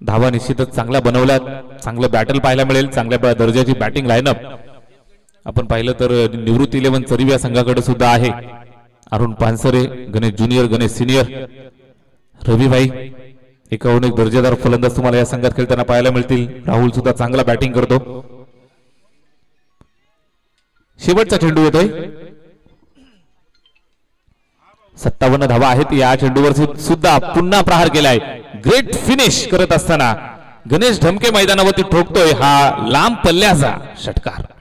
A: धावा निश्चितच चांगल्या बनवल्यात. चांगलं बॅटल पाहायला मिळेल. चांगल्या दर्जाची बॅटिंग लाईनअप आपण पाहिलं तर निवृत्ती 11 चरीव या संघाकडे सुद्धा आहे. अरुण पानसरे, गणेश ज्युनियर, गणेश सिनियर, रविभाई, एकाहून एक दर्जेदार फलंदाज तुम्हाला या संघात खेळताना पाहायला मिळतील. राहुल सुद्धा चांगला बॅटिंग करतो. शेवटचा चेंडू येतोय. 57 धावा आहेत. या चेंडूवर सुद्धा पुन्हा प्रहार केलाय. ग्रेट फिनिश करत असताना गणेश ढमके मैदानावरती ठोकतोय हा लांब पल्ल्याचा षटकार.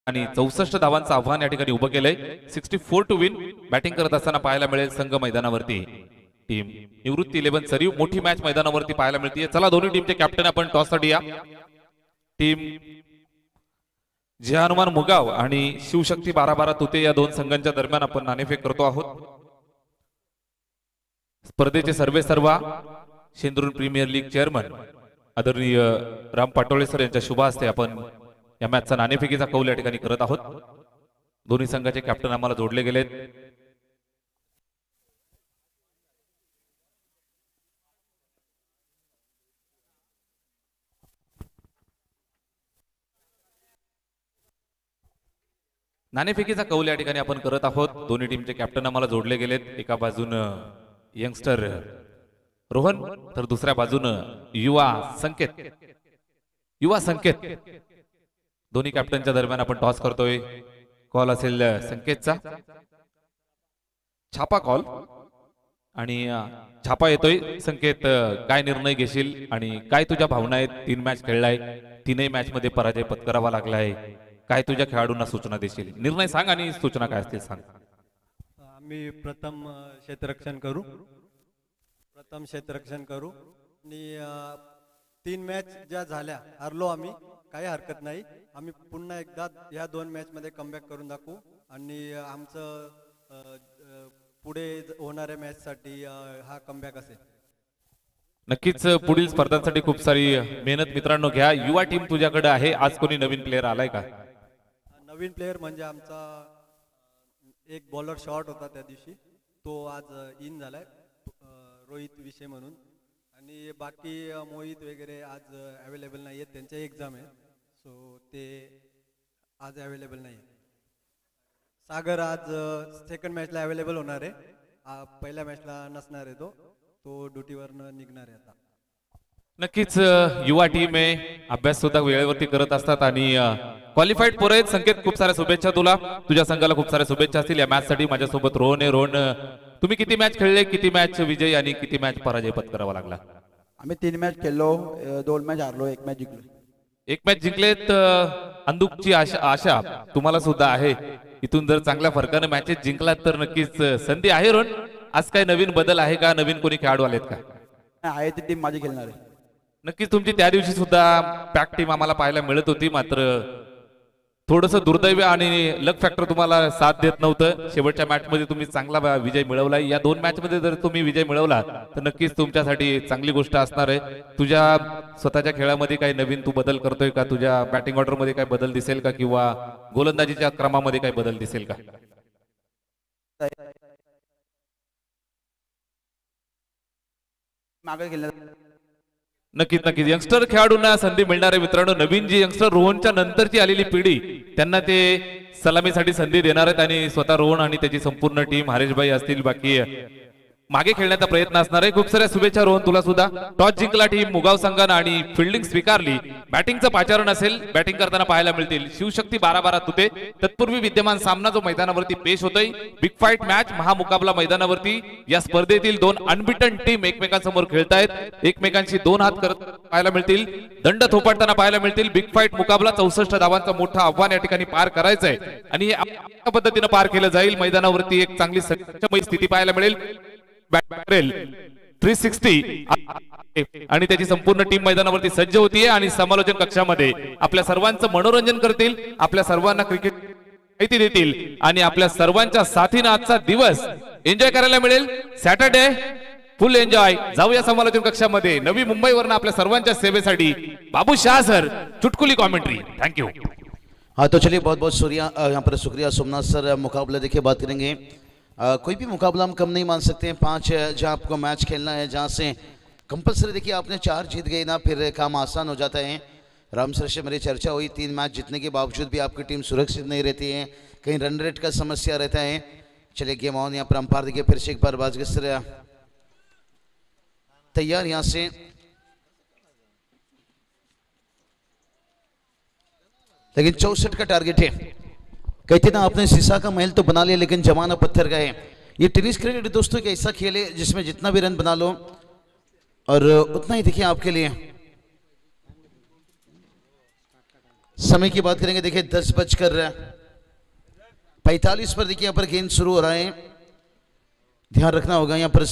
A: आणि 64 धावांचं आव्हान या ठिकाणी उभं केलंय. 64 टू विन. बॅटिंग करत असताना पाहायला मिळेल संघ मैदानावरती टीम निवृत्ती 11 सरीव. मोठी मॅच मैदानावरती पाहायला मिळते. चला दोन्ही टीमचे कॅप्टन आपण टॉस साठी या. टीम जय हनुमान मुगाव आणि शिवशक्ती 12-12 तुते या दोन संघांच्या दरम्यान आपण नाणेफेक करतो आहोत. स्पर्धेचे सर्वे सर्वा शेंद्रून प्रीमियर लीग चेअरमन आदरणीय राम पाटोळे सर यांच्या शुभ हस्ते आपण या मॅचचा नाणेफेकीचा कौल या ठिकाणी करत आहोत. दोन्ही संघाचे कॅप्टन आम्हाला जोडले गेलेत. नाणेफेकीचा कौल या ठिकाणी आपण करत आहोत. दोन्ही टीमचे कॅप्टन आम्हाला जोडले गेलेत. एका बाजूनं यंगस्टर रोहन तर दुसऱ्या बाजूनं युवा संकेत. दोन्ही कॅप्टनच्या दरम्यान आपण टॉस करतोय. कॉल असेल संकेतचा. छापा कॉल आणि छापा येतोय. संकेत, काय निर्णय घेशील आणि काय तुझ्या भावना आहेत? 3 मॅच खेळलाय, 3ही मॅच मध्ये पराजय पत्करावा लागलाय. काय तुझ्या खेळाडूंना सूचना देशील? निर्णय सांग आणि सूचना काय असतील सांग.
B: आम्ही प्रथम क्षेत्ररक्षण करू आणि 3 मॅच ज्या झाल्या हरलो आम्ही, काही हरकत नाही. आम्ही पुन्हा एकदा या 2 मॅच मध्ये कमबॅक करून दाखवू आणि आमचं पुढे होणाऱ्या मॅच साठी हा कमबॅक असेल.
A: नक्कीच पुढील स्पर्धांसाठी खूप सारी मेहनत मित्रांनो घ्या. युवा टीम तुझ्याकडे आहे. आज कोणी नवीन प्लेअर आलाय का?
B: नवीन प्लेअर म्हणजे आमचा एक बॉलर शॉर्ट होता त्या दिवशी, तो आज इन झालाय, रोहित विषय म्हणून. आणि बाकी मोहित वगैरे आज अवेलेबल नाही आहेत. त्यांच्या एक्झाम आहे, सो ते आज अवेलेबल नाही. सागर आज सेकंड मॅचला अवेलेबल होणार आहे. पहिल्या मॅचला नसणार आहे. तो ड्युटीवरनं निघणार आहे आता.
A: नक्कीच युवा टीम आहे. अभ्यास सुद्धा वेळेवरती करत असतात आणि क्वालिफाईड पोरं आहेत. संकेत, खूप साऱ्या शुभेच्छा तुला. तुझ्या संघाला खूप साऱ्या शुभेच्छा असतील या मॅच साठी. माझ्यासोबत रोहन आहे. रोहन, तुम्ही किती मॅच खेळले, किती मॅच विजय आणि किती मॅच पराजय पत्करावा लागला?
C: आम्ही 3 मॅच खेळलो, 2 मॅच हारलो, 1 मॅच जिंकलो.
A: एक मॅच जिंकलेत. अंदुकची आशा तुम्हाला सुद्धा आहे. इथून जर चांगल्या फरकाने मॅचेस जिंकलात तर नक्कीच संधी आहे. रोहन, आज काय नवीन बदल आहे का? नवीन कोणी खेळाडू आलेत का?
C: आहे ती टीम माझी खेळणार आहे.
A: नक्कीच तुमची त्या दिवशी सुद्धा पॅक टीम आम्हाला पाहायला मिळत होती, मात्र थोडंसं दुर्दैव आणि लक फॅक्टर तुम्हाला साथ देत नव्हतं. शेवटच्या मॅच मध्ये तुम्ही चांगला विजय मिळवला. या 2 मॅच मध्ये जर तुम्ही विजय मिळवला तर नक्कीच तुमच्यासाठी चांगली गोष्ट असणार आहे. तुझ्या स्वतःच्या खेळामध्ये काही नवीन तू बदल करतोय का? तुझ्या बॅटिंग ऑर्डर मध्ये काही बदल दिसेल का, किंवा गोलंदाजीच्या क्रमामध्ये काही बदल दिसेल का?
C: मागे खेळणार.
A: नक्कीच नक्कीच यंगस्टर खेळाडूंना संधी मिळणार आहे. मित्रांनो, नवीन जी यंगस्टर रोहनच्या नंतरची आलेली पिढी त्यांना ते सलामीसाठी संधी देणार आहेत आणि स्वतः रोहन आणि त्याची संपूर्ण टीम, हरेशभाई असतील, बाकी मागे खेळण्याचा प्रयत्न असणार आहे. खूप साऱ्या शुभेच्छा रोहन तुला सुद्धा. टॉस जिंकला टीम मुगाव संघानं आणि फिल्डिंग स्वीकारली. बॅटिंगचं पाचारण असेल, बॅटिंग करताना पाहायला मिळतील शिवशक्ती 12-12 तुते. तत्पूर्वी विद्यमान सामना जो मैदानावरती पेश होतोय, बिग फाईट मॅच, महामुकाबला मैदानावरती. या स्पर्धेतील 2 अनबिटन टीम एकमेकांसमोर खेळतायत. एकमेकांशी 2 हात करत पाहायला मिळतील, दंड थोपटताना पाहायला मिळतील. बिग फाईट मुकाबला 64 धावांचा मोठा आव्हान या ठिकाणी पार करायचं आहे आणि हे पद्धतीने पार केलं जाईल. मैदानावरती एक चांगली संघर्षमय स्थिती पाहायला मिळेल. 360 आणि त्याची संपूर्ण टीम मैदानावरती सज्ज होतीये आणि समालोचन कक्षामध्ये आपल्या सर्वांचं मनोरंजन करतील, आपल्या सर्वांना क्रिकेट माहिती देतील आणि आपल्या सर्वांच्या साथीने आजचा दिवस एन्जॉय करायला मिळेल. Saturday full enjoy. जाऊया समालोचन कक्षामध्ये. नवी मुंबईवरून आपल्या सर्वांच्या सेवेसाठी बाबू शाह सर, चुटकुली कॉमेंट्री. थँक्यू.
D: हाँ तो चलिए, बहुत बहुत यहाँ पर शुक्रिया सोमनाथ सर. मुकाबला देखिए बात करेंगे. कोई भी मुकाबला हम कम नहीं मान सकते हैं. 5 जहाँ आपको मैच खेलना है, जहाँ से कंपलसरी देखिए आपने 4 जीत गए ना, फिर काम आसान हो जाता है. राम सर से मेरी चर्चा हुई, 3 मैच जीतने के बावजूद भी आपकी टीम सुरक्षित नहीं रहती है, कहीं रन रेट का समस्या रहता है. चलिए गेम ऑन. यहाँ पर अंपायर देखिए फिर से एक बार बाजगस्तर तैयार. यहाँ से लेकिन 64 का टारगेट है. कहते ना, आपने शीशा का महल तो बना लिया लेकिन जमाना पत्थर का है. ये टेनिस क्रिकेट दोस्तों एक ऐसा खेल है जिसमें जितना भी रन बना लो और उतना ही देखिए आपके लिए. समय की बात करेंगे, देखिए 10:45 पर देखिए यहाँ पर गेंद शुरू हो रहा है. ध्यान रखना होगा यहाँ पर.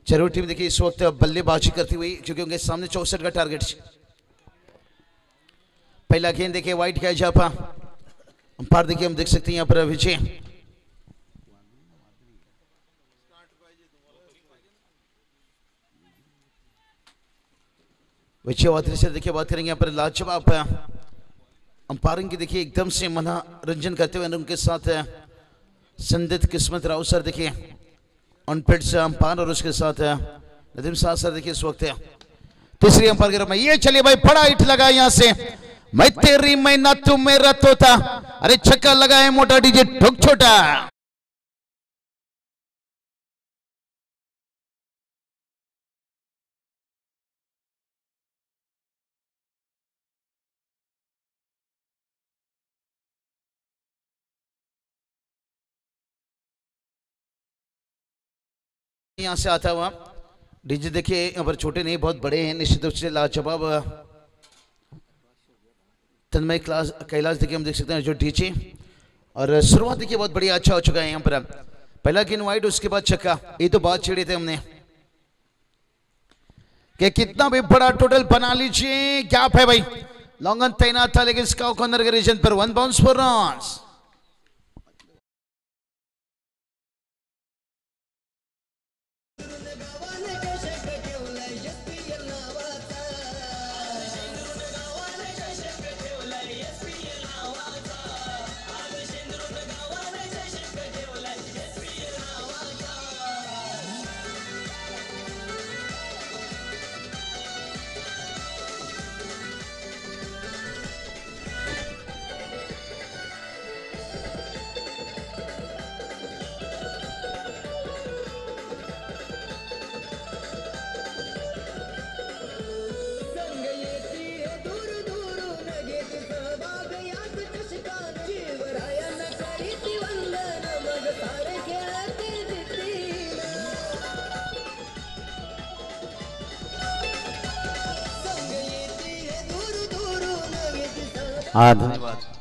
D: चारों टीम देखिए इस वक्त बल्लेबाजी करती हुई, क्योंकि उनके सामने 64 का टारगेट. पहला गेंद देखिए वाइट का झापा. अंपायर देखिए हम देख सकते हैं यहाँ पर विजय. विजय वात्री से देखिए बात करेंगे यहाँ पर. लाजवाब अंपायरिंग की देखिए एकदम से मनोरंजन करते हुए उनके साथ संदिग्ध किस्मत राव सर देखिए ऑनपेड से अंपायर, और उसके साथ नदीम साहब सर देखिए इस वक्त तीसरी अंपायर के रूप में. ये चलिए भाई, बड़ा हिट लगा यहाँ से. मैं तेरी मैं ना तू मेरा तोता. अरे छक्का लगा है मोटा डीजे ठोक छोटा. यहां से आता हुआ डीजे देखिए यहाँ पर छोटे नहीं, बहुत बड़े हैं निश्चित रूप से. लाजवाब तन्मय कैलाश देखिए हम देख सकते हैं जो डीजे. और शुरुआत देखिए बहुत बढ़िया, अच्छा हो चुका है यहाँ पर. पहला गेंद वाइड, उसके बाद छक्का. ये तो बात छेड़ी थे हमने कि कितना भी बड़ा टोटल बना लीजिए, गैप है भाई. लॉन्ग तैनात था लेकिन स्काउ कॉर्नर के रीजन पर 1 बाउंस फॉर रन्स.
E: हाँ
D: धन्यवाद।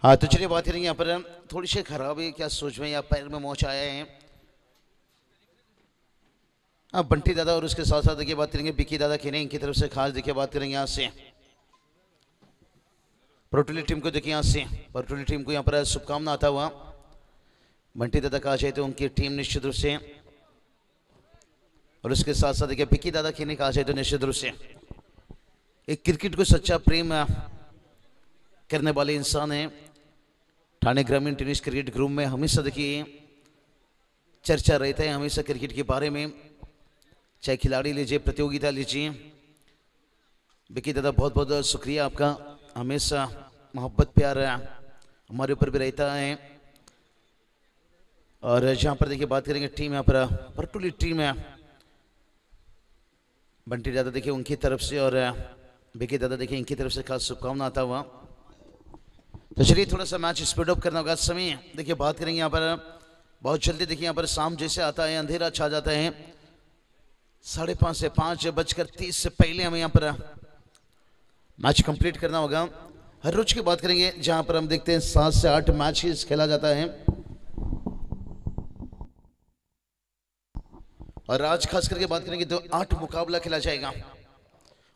D: हाँ तो चलिए बात करेंगे यहाँ पर थोड़ी सी खराबी क्या सोच में या पैर में मोच आया है। हाँ बंटी दादा और उसके साथ साथ देखिए बात करेंगे बिकी दादा खेने इनकी तरफ से खास देखिए बात करेंगे यहाँ से प्रोटोली टीम को देखिए यहाँ से प्रोटोली टीम को यहाँ पर शुभकामना आता हुआ बंटी दादा कहा जाए तो उनकी टीम निश्चित रूप से और उसके साथ साथ देखिए बिकी दादा खेने कहा जाए तो निश्चित रूप से एक क्रिकेट को सच्चा प्रेम करने वाले इंसान है। ठाणे ग्रामीण टेनिस क्रिकेट ग्रुप में हमेशा देखिए चर्चा रहता है हमेशा क्रिकेट के बारे में, चाहे खिलाड़ी लीजिए प्रतियोगिता लीजिए। बिकी दादा बहुत बहुत शुक्रिया आपका, हमेशा मोहब्बत प्यार हमारे ऊपर भी रहता है। और जहाँ पर देखिए बात करेंगे टीम यहाँ पर परटुली टीम है बंटी दादा देखिए उनकी तरफ से और बिकी दादा देखिए इनकी तरफ से खास शुभकामना आता हुआ। तो चलिए थोड़ा सा मैच स्पीड अप करना होगा समय देखिए बात करेंगे यहाँ पर बहुत जल्दी देखिए यहाँ पर शाम जैसे आता है अंधेरा छा जाता है 5:30 से 5:30 से पहले हमें यहाँ पर मैच कंप्लीट करना होगा। हर रोज की बात करेंगे जहाँ पर हम देखते हैं 7 से 8 मैच खेला जाता है और आज खास करके बात करेंगे तो 8 मुकाबला खेला जाएगा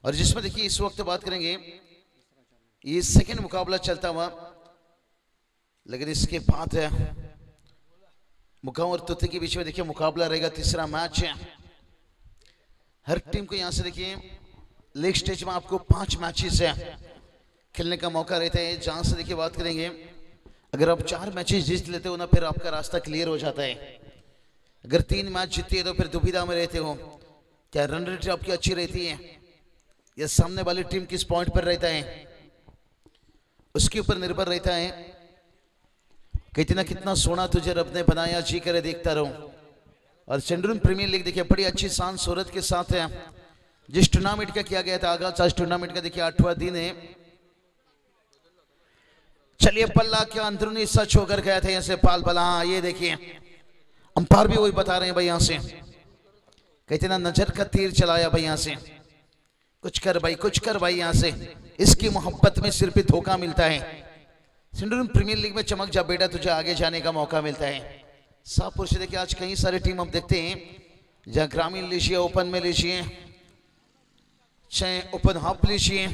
D: और जिसमें देखिए इस वक्त बात करेंगे ये सेकंड मुकाबला चलता हुआ, लेकिन इसके बाद मुकाम और तुत्ते के बीच में देखिए मुकाबला रहेगा तीसरा मैच है। हर टीम को यहां से देखिए लीग स्टेज में आपको 5 मैचेस खेलने का मौका रहता है, जहां से देखिए बात करेंगे अगर आप 4 मैचेस जीत लेते हो ना फिर आपका रास्ता क्लियर हो जाता है। अगर 3 मैच जीतते हो तो फिर दुविधा में रहते हो, क्या रन रेट आपकी अच्छी रहती है या सामने वाली टीम किस पॉइंट पर रहता है उसके ऊपर निर्भर रहता है। कितना सोना तुझे रब ने बनाया जी करे देखता रहूं। और चंद्रन प्रीमियर लीग देखिए बड़ी अच्छी शान सूरत के साथ है जिस टूर्नामेंट का किया गया था आगाज आज टूर्नामेंट का देखिए 8वां दिन है। चलिए पल्ला क्या अंदरूनी सच होकर गया था यहाँ से पाल पला। हाँ ये देखिए अंपायर भी वही बता रहे हैं भाई यहाँ से कितना नजर का तीर चलाया भाई यहाँ से कुछ कर भाई यहाँ से इसकी मोहब्बत में सिर पे धोखा मिलता है। सिंडूरम प्रीमियर लीग में चमक जा बेटा तुझे आगे जाने का मौका मिलता है। शाहपुर से देखिए आज कई सारे टीम हम देखते हैं जहां ग्रामीण लीजिए ओपन में लीजिए चाहे ओपन हाफ लीजिए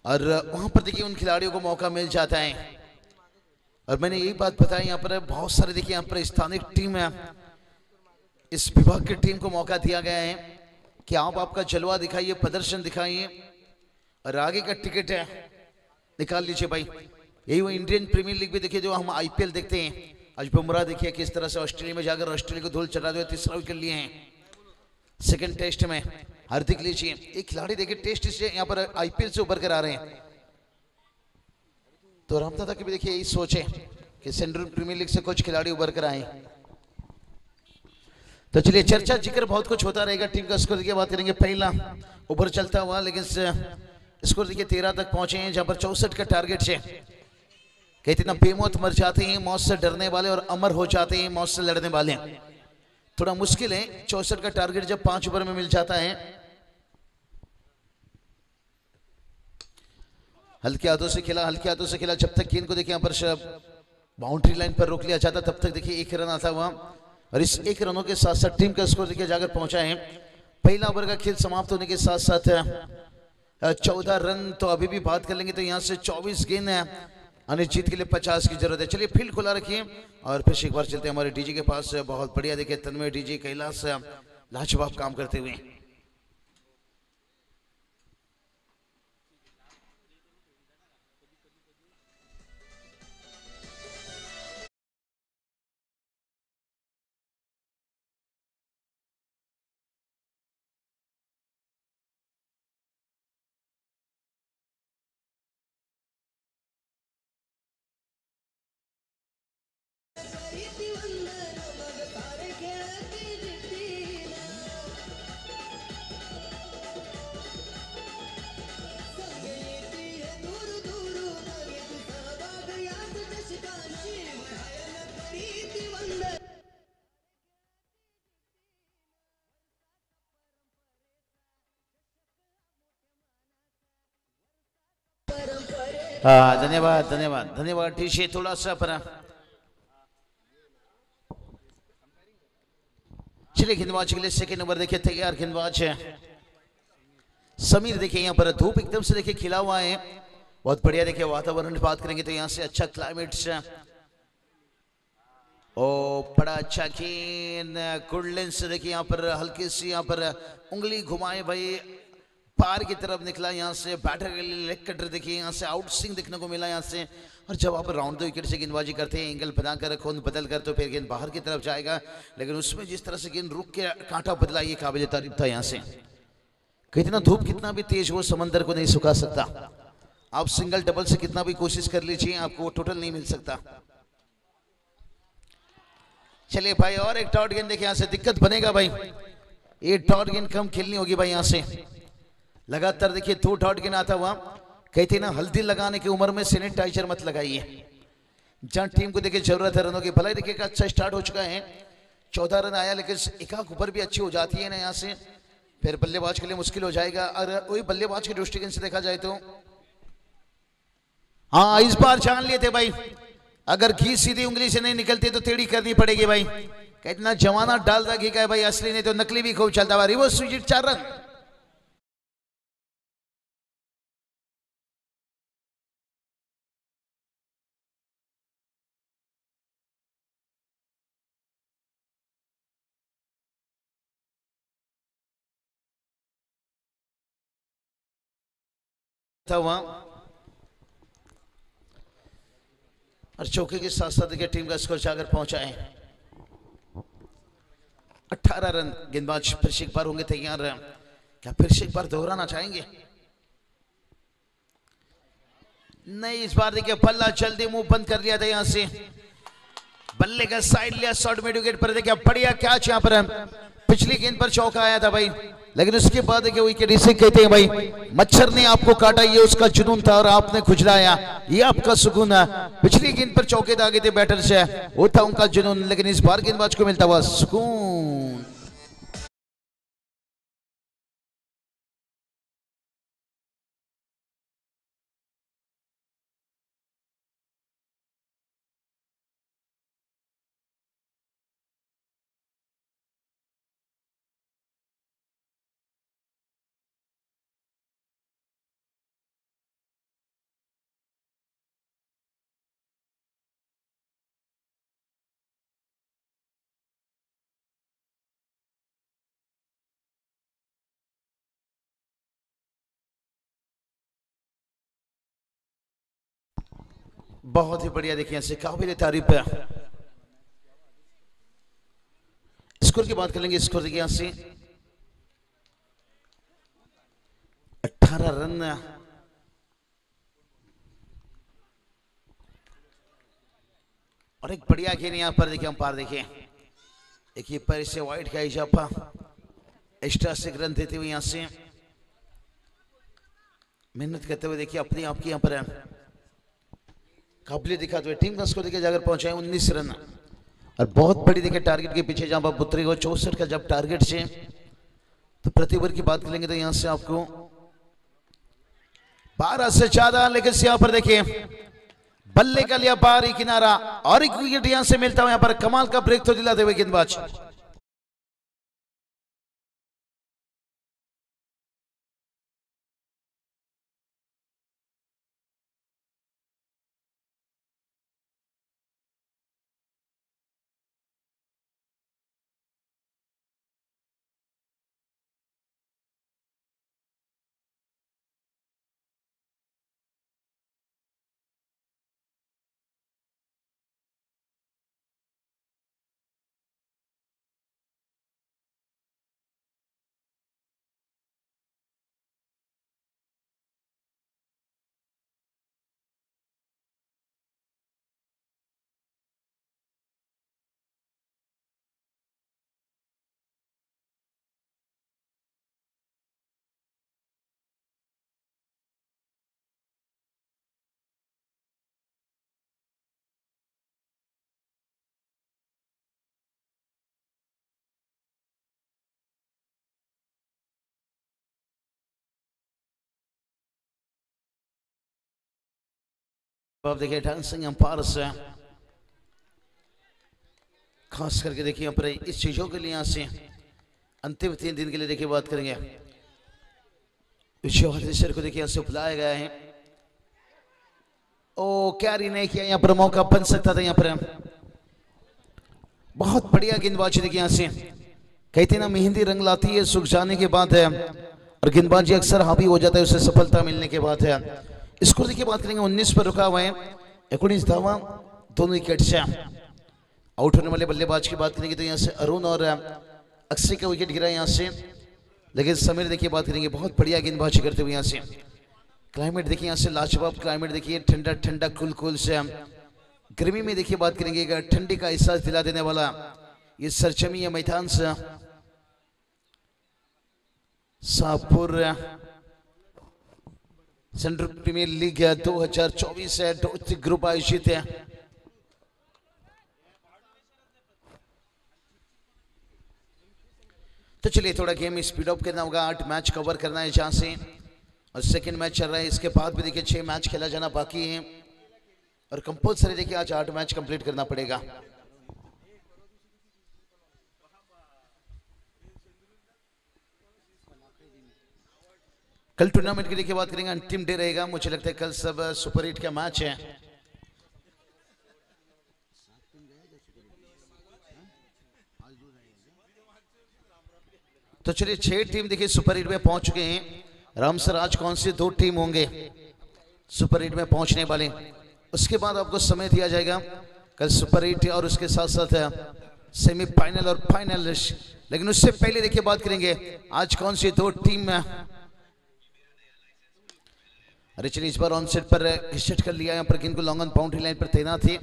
D: और वहां पर देखिए उन खिलाड़ियों को मौका मिल जाता है। और मैंने यही बात बताई यहाँ पर बहुत सारे देखिए यहाँ पर स्थानिक टीम है इस विभाग की टीम को मौका दिया गया है कि आप आपका जलवा दिखाइए प्रदर्शन दिखाइए और आगे का टिकट है निकाल लीजिए भाई। यही वो इंडियन प्रीमियर लीग भी देखिए जो हम आईपीएल देखते हैं। आज बुमराह देखिए किस तरह से ऑस्ट्रेलिया में जाकर ऑस्ट्रेलिया को धूल चढ़ा दिया, तीसरा विकेट लिए हैं सेकंड टेस्ट में। हार्दिक लीजिए एक खिलाड़ी देखिए टेस्ट से यहाँ पर आईपीएल से उभर कर आ रहे हैं। तो रामदादा की भी देखिए यही सोच है कि सेंट्रल प्रीमियर लीग से कुछ खिलाड़ी उभर कर आए। तो चलिए चर्चा जिक्र बहुत कुछ होता रहेगा। टीम का स्कोर की बात करेंगे पहला ऊपर चलता हुआ लेकिन स्कोर देखिए 13 तक पहुंचे हैं जहां पर 64 का टारगेट से कहते ना बेमौत मर जाते हैं मौत से डरने वाले और अमर हो जाते हैं मौत से लड़ने वाले। थोड़ा मुश्किल है 64 का टारगेट जब 5 ओवर में मिल जाता है। हल्के हाथों से खेला जब तक गेंद को देखिए यहाँ पर बाउंड्री लाइन पर रोक लिया जाता तब तक देखिए 1 रन आता हुआ और इस 1 रनों के साथ साथ टीम का स्कोर देखिए जाकर पहुंचा है। पहला ओवर का खेल समाप्त होने के साथ साथ 14 रन। तो अभी भी बात कर लेंगे तो यहाँ से 24 गेंद है और जीत के लिए 50 की जरूरत है। चलिए फील्ड खुला रखिए और फिर एक बार चलते हैं हमारे डीजी के पास। बहुत बढ़िया देखिए तन्मय डीजी कैलाश लाजवाब काम करते हुए। धन्यवाद धन्यवाद धन्यवाद टीशे थोड़ा सा पर चलिए गेंदबाज के लिए सेकंड नंबर देखिए तैयार गेंदबाज है समीर। देखिए यहाँ पर धूप एकदम से देखिए खिला हुआ है, बहुत बढ़िया। देखिए वातावरण की बात करेंगे तो यहाँ से अच्छा क्लाइमेट से ओ बड़ा अच्छा खेल कुंडलिन से देखिए यहाँ पर हल्की सी यहाँ पर उंगली घुमाए भाई पार की तरफ निकला, यहाँ से बैटर के लिए लेग कटर देखिए यहाँ से आउट स्विंग देखने को मिला यहाँ से। और जब आप राउंड द विकेट से गेंदबाजी करते हैं एंगल बनाकर खून बदल कर तो फिर गेंद बाहर की तरफ जाएगा, लेकिन उसमें जिस तरह से गेंद रुक के कांटा बदला ये काबिल तारीफ था। यहाँ से कितना धूप कितना भी तेज हो समंदर को नहीं सुखा सकता, आप सिंगल डबल से कितना भी कोशिश कर लीजिए आपको वो टोटल नहीं मिल सकता। चलिए भाई और एक टॉट गेंद देखिए यहाँ से दिक्कत बनेगा भाई, ये टॉट गेंद कम खेलनी होगी भाई। यहाँ से लगातार देखिए 2 डॉट गेंद आता हुआ, कहते ना हल्दी लगाने की उम्र में सैनिटाइजर मत लगाइए। जहां टीम को देखिए जरूरत है रनों की, भलाई देखिए अच्छा स्टार्ट हो चुका है, 14 रन आया, लेकिन एक आंख ऊपर भी अच्छी हो जाती है ना यहाँ से फिर बल्लेबाज के लिए मुश्किल हो जाएगा। और वही बल्लेबाज के दृष्टिकोण से देखा जाए तो हाँ इस बार जान लिए थे भाई, अगर घी सीधी उंगली से नहीं निकलती तो टेढ़ी करनी पड़ेगी भाई। कितना जमाना डालता घी का है भाई, असली नहीं तो नकली भी खूब चलता हुआ। Reverse switch 4 run. हुआ और चौके के साथ साथ देखिए टीम का स्कोर जाकर पहुंचा है 18 रन। गेंदबाज फिर से एक बार होंगे तैयार, क्या फिर से एक बार दोहराना चाहेंगे? नहीं, इस बार देखिए बल्ला जल्दी मुंह बंद कर लिया था। यहाँ से बल्ले का साइड लिया शॉर्ट मिड विकेट पर, देखिए बढ़िया कैच यहाँ पर पिछली गेंद पर चौका आया था भाई, लेकिन उसके बाद देखिए विकेट इसे कहते हैं भाई मच्छर ने आपको काटा ये उसका जुनून था और आपने खुजलाया ये आपका सुकून है। पिछली गेंद पर चौके दागे थे बैटर से, वो था उनका जुनून, लेकिन इस बार गेंदबाज को मिलता हुआ सुकून। बहुत ही बढ़िया, देखिए ऐसे काबिल तारीफ है। स्कोर की बात करेंगे, स्कोर देखिए यहाँ से 18 रन। और एक बढ़िया खेल यहाँ पर देखिए अंपायर देखिए एक ये पर से वाइड का इजाफा एक्स्ट्रा 6 रन देते हुए यहाँ से मेहनत करते हुए देखिए अपने आप की यहाँ पर काबिलियत दिखाते हुए टीम का स्कोर देखिए जाकर पहुंचा है 19 रन। और बहुत बड़ी देखिए टारगेट के पीछे जहां पर पुत्री को 64 का जब टारगेट से, तो प्रति ओवर की बात करेंगे तो यहां से आपको 12 से ज्यादा, लेकिन यहां पर देखिए बल्ले का लिया बाहरी किनारा और एक विकेट यहां से मिलता हुआ, यहां पर कमाल का ब्रेक तो दिलाते हुए गेंदबाज। आप देखिए डांसिंग अंपायर से खास करके देखिए यहाँ पर इस चीजों के लिए यहाँ से अंतिम 3 दिन के लिए देखिए बात करेंगे। विश्व को देखिए यहाँ से बुलाया गया है। ओ कैरी नहीं किया, यहाँ पर मौका बन सकता था। यहाँ पर बहुत बढ़िया गेंदबाजी देखिए यहाँ से। कहते ना मेहंदी रंग लाती है सूख जाने के बाद है, और गेंदबाजी अक्सर हावी हो जाता है उसे सफलता मिलने के बाद है। स्कोर देखिए बात करेंगे 19 पर रुका हुआ है, 19 धावा, दोनों विकेट से। आउट होने वाले बल्लेबाज की बात करेंगे तो यहाँ से अरुण और अक्षय का विकेट गिरा यहाँ से। लेकिन समीर देखिए बात करेंगे बहुत बढ़िया गेंदबाजी करते हुए यहाँ से। क्लाइमेट देखिए यहाँ से लाजवाब क्लाइमेट देखिए, ठंडा ठंडा कुल कुल से। गर्मी में देखिए बात करेंगे ठंडी का एहसास दिला देने वाला ये सरचमी मैदान से शाहपुर सेंट्रल प्रीमियर लीग 2024 है, डोमेस्टिक ग्रुप आयोजित है। तो चलिए थोड़ा गेम स्पीड अप करना होगा। 8 मैच कवर करना है जहां से, और सेकंड मैच चल रहा है। इसके बाद भी देखिए 6 मैच खेला जाना बाकी है, और कंपल्सरी देखिए आज 8 मैच कंप्लीट करना पड़ेगा। कल टूर्नामेंट की देखिए बात करेंगे, अंतिम डे रहेगा। मुझे लगता है कल सब सुपर 8 का मैच है। तो चलिए 6 टीम देखिए सुपर 8 में पहुंच चुके हैं। राम सर आज कौन सी 2 टीम होंगे सुपर 8 में पहुंचने वाले, उसके बाद आपको समय दिया जाएगा कल सुपर 8 और उसके साथ साथ सेमीफाइनल और फाइनल। लेकिन उससे पहले देखिए बात करेंगे आज कौन सी 2 टीम। अरे चलिए इस बार ऑन सेट पर हिट कर लिया यहाँ पर गेंद को लॉन्ग ऑन बाउंड्री लाइन पर तैनात थे।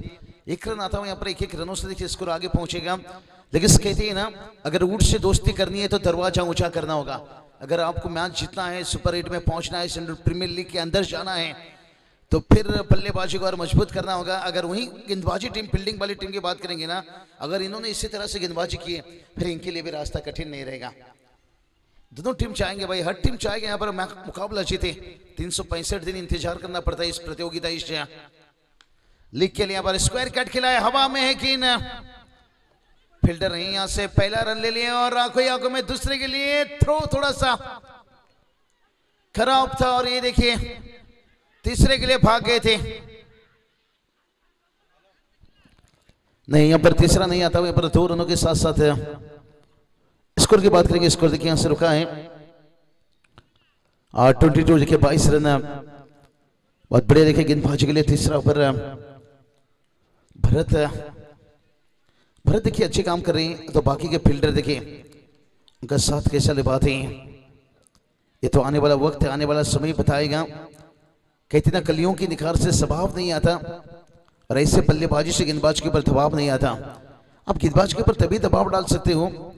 D: 1 रन आता हूँ यहाँ पर, 1-1 रनों से देखिए स्कोर आगे पहुंचेगा। लेकिन कहते हैं ना, अगर ऊट से दोस्ती करनी है तो दरवाजा ऊंचा करना होगा। अगर आपको मैच जीतना है, सुपर 8 में पहुंचना है, सेंट्रल प्रीमियर लीग के अंदर जाना है, तो फिर बल्लेबाजी को और मजबूत करना होगा। अगर वही गेंदबाजी टीम, फील्डिंग वाली टीम की बात करेंगे ना, अगर इन्होंने इसी तरह से गेंदबाजी की है फिर इनके लिए भी रास्ता कठिन नहीं रहेगा। दोनों टीम चाहेंगे भाई, हर टीम चाहेगी यहाँ पर मुकाबला जीते। 365 दिन इंतजार करना पड़ता है इस प्रतियोगिता, इस लीग के लिए। यहाँ पर स्क्वायर कट खिलाया, हवा में है कि न फील्डर नहीं, यहाँ से पहला रन ले लिया, और आंखों में दूसरे के लिए थ्रो थोड़ा सा खराब था, और ये देखिए तीसरे के लिए भाग गए थे। नहीं, यहाँ पर तीसरा नहीं आता, यहाँ पर 2 रनों के साथ साथ स्कोर की बात करेंगे। स्कोर देखिए यहाँ से रुका है 22 देखिए 22 रन। बहुत बढ़िया देखिए गेंदबाजी के लिए तीसरा ओवर। भरत देखिए अच्छे काम कर रहे हैं, तो बाकी के फील्डर देखिए उनका साथ कैसा निभाते हैं। ये तो आने वाला वक्त, आने वाला समय बताएगा। कहते ना कलियों की निखार से स्वभाव नहीं आता, और ऐसे बल्लेबाजी से गेंदबाज के ऊपर दबाव नहीं आता। आप गेंदबाज के ऊपर तभी दबाव डाल सकते हो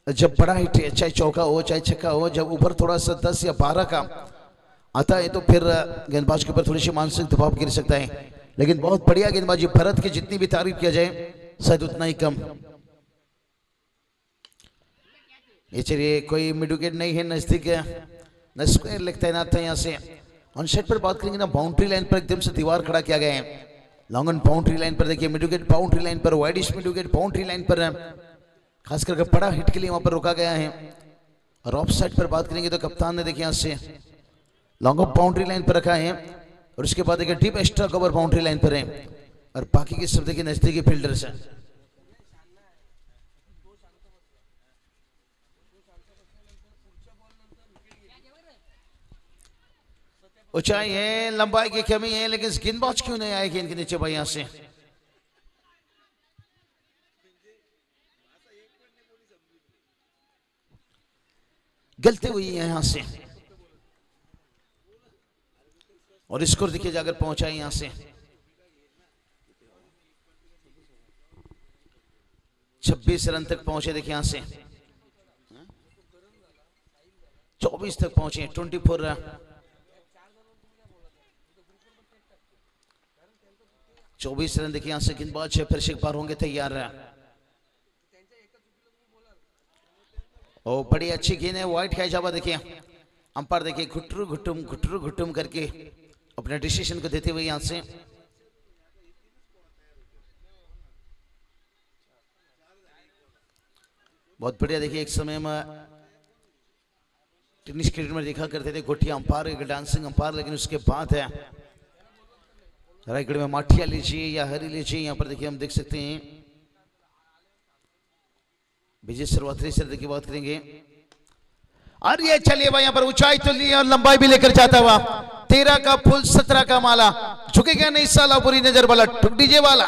D: जब बड़ा हिट, चाहे चौका हो चाहे छक्का हो, जब ऊपर थोड़ा सा 10 या 12 का आता है तो फिर गेंदबाज के ऊपर थोड़ी सी मानसिक दबाव गिर सकता है। लेकिन बहुत बढ़िया गेंदबाजी, भरत की जितनी भी तारीफ किया जाए शायद उतना ही कम। ये चलिए कोई मिड विकेट नहीं है, नजदीक न स्क्वायर लगता है ना था। यहाँ से ऑन साइड पर बात करेंगे ना, बाउंड्री लाइन पर एकदम से दीवार खड़ा किया गया है। लॉन्ग ऑन बाउंड्री लाइन पर देखिए, मिड विकेट बाउंड्री लाइन पर, widish mid wicket boundary line पर, खास करके बड़ा हिट के लिए वहां पर रुका गया है। और ऑफ साइड पर बात करेंगे तो कप्तान ने देखिए यहाँ से लॉन्ग ऑफ बाउंड्री लाइन पर रखा है, और उसके बाद देखिए deep extra cover boundary line पर है, और बाकी के सब देखिए नजदीकी फील्डर्स हैं। ऊंचाई है, लंबाई की कमी है, लेकिन गेंदबाज क्यों नहीं आएगी इनके नीचे भाई। यहां से गलती हुई है यहां से, और स्कोर देखिए जाकर पहुंचा है यहां से 26 रन तक पहुंचे। देखिए यहां से 24 तक पहुंचे, 24 रन। 24 रन देखिए यहां से गेंदबाज है, फिर से एक बार होंगे तैयार। ओ बड़ी अच्छी गेंद है, वाइट का इजाफा देखिए। अंपायर देखिए घुटरू घुटुम करके अपने डिसीजन को देते हुए यहां से बहुत बढ़िया। देखिए एक समय में टेनिस क्रिकेट में देखा करते थे गोटी अंपायर, एक डांसिंग अंपायर, लेकिन उसके बाद है रायगढ़ में माठिया लीजिए या हरी लीजिए, यहाँ पर देखिए हम देख सकते हैं विजय सर्वात्री सर की बात करेंगे। और ये चलिए भाई यहाँ पर ऊंचाई तो ली और लंबाई भी लेकर जाता हुआ 13 का फुल 17 का माला, झुकेगा नहीं साला, बुरी नजर वाला, ठुक डीजे वाला।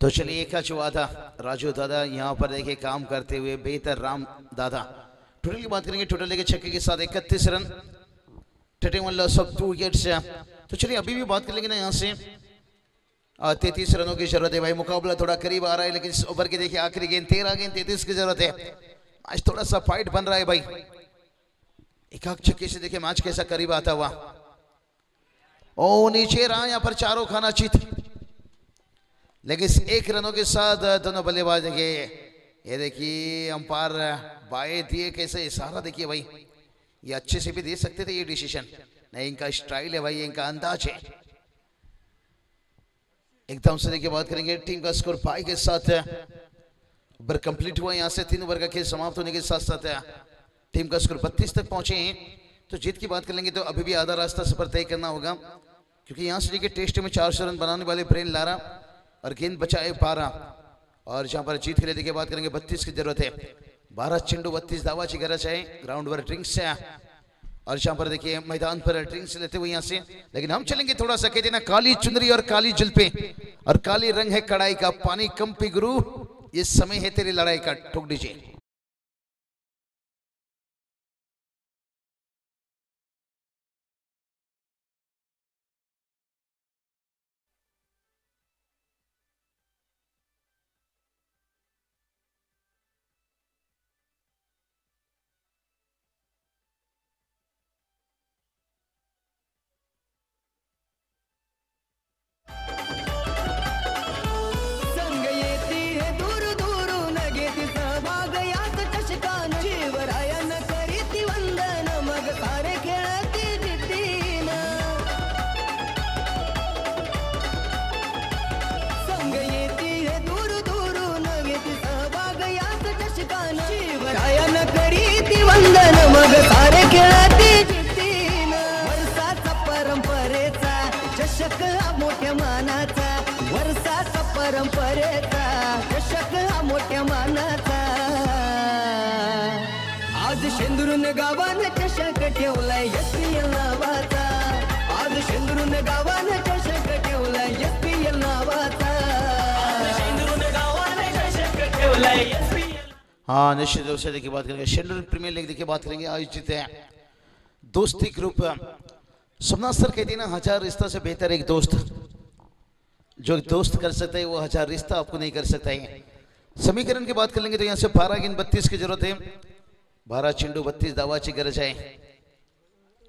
D: तो चलिए एक जो आधा राजू दादा यहाँ पर देखिए काम करते हुए, बेहतर राम दादा। टोटल की बात करेंगे, टोटल लेके छक्के के साथ 31 रन, 31 लॉस ऑफ 2 विकेट्स। तो चलिए अभी भी बात कर लेंगे ना यहाँ से 33 रनों की जरूरत है भाई। मुकाबला थोड़ा करीब आ रहा है, लेकिन इस ओवर के देखिए आखिरी गेंद 13 गेंद 33 की जरूरत है। आज थोड़ा सा फाइट बन रहा है भाई, एक छक्के से देखिए मैच कैसा करीब आता हुआ। ओ नीचे रहा यहाँ पर चारों खाना चित, लेकिन 1 रनों के साथ दोनों बल्लेबाज देखिए, ये देखिए अंपायर बाएं दिए कैसे इशारा, देखिए भाई ये अच्छे से भी दे सकते थे ये डिसीजन, नहीं इनका स्टाइल है भाई, इनका अंदाज है एकदम से। देखिए बात करेंगे टीम का स्कोर 5 के साथ ओवर कंप्लीट हुआ, यहाँ से 3 ओवर का खेल समाप्त होने के साथ साथ टीम का स्कोर 32 तक पहुंचे हैं। तो जीत की बात कर लेंगे तो अभी भी आधा रास्ता सफर तय करना होगा, क्योंकि यहाँ से लेके टेस्ट में 400 रन बनाने वाले ब्रेन लारा और गेंद बचाए 12, और जहां पर जीत के लिए देखिए बात करेंगे 32 की जरूरत है। 12 चेंडू 32 दावाची गरज है, ग्राउंड पर ड्रिंक्स है, और जहां पर देखिए मैदान पर ड्रिंक्स लेते हुए यहाँ से। लेकिन हम चलेंगे थोड़ा सा, कहते ना काली चुनरी और काली जुल्फे और काली रंग है कड़ाई का, पानी कम पी गुरु, ये समय है तेरी लड़ाई का, ठोक दीजिए।
E: संग येती है दूर दूरून घेती सहभाग यात चषकान, शिवरायान करीती वंदन, मग सारे खेळती जिद्दीन। संग येती है दूर दूरून घेती सहभाग यात चषकान, शिवरायान करीती वंदन, मग सारे खेळती जिद्दीन। वर्षाचा परंपरेचा चषक हा मोठ्या मानाचा, वर्षाचा परंपरेचा चषक हा मोठ्या मानाचा। आज शेंदुरून गावान चषक ठेवलाय SPL नावाचा, आज शेंदुरून गावान चषक ठेवलाय SPL नावाचा, आज शेंदुरून गावान चषक ठेवलाय SPL।
D: हाँ निश्चित रूप से देखिए बात करेंगे शेड्यूल प्रीमियर लीग देखिए बात करेंगे आयोजित है दोस्ती ग्रुप। सोमनाथ सर कहते हैं ना 1000 रिश्ता से बेहतर एक दोस्त, जो दोस्त कर सकता है वो 1000 रिश्ता आपको नहीं कर सकता है। समीकरण की बात कर लेंगे तो यहाँ से 12 गेंद 32 की जरूरत है, 12 चेंडू 32 दावाची गरज है।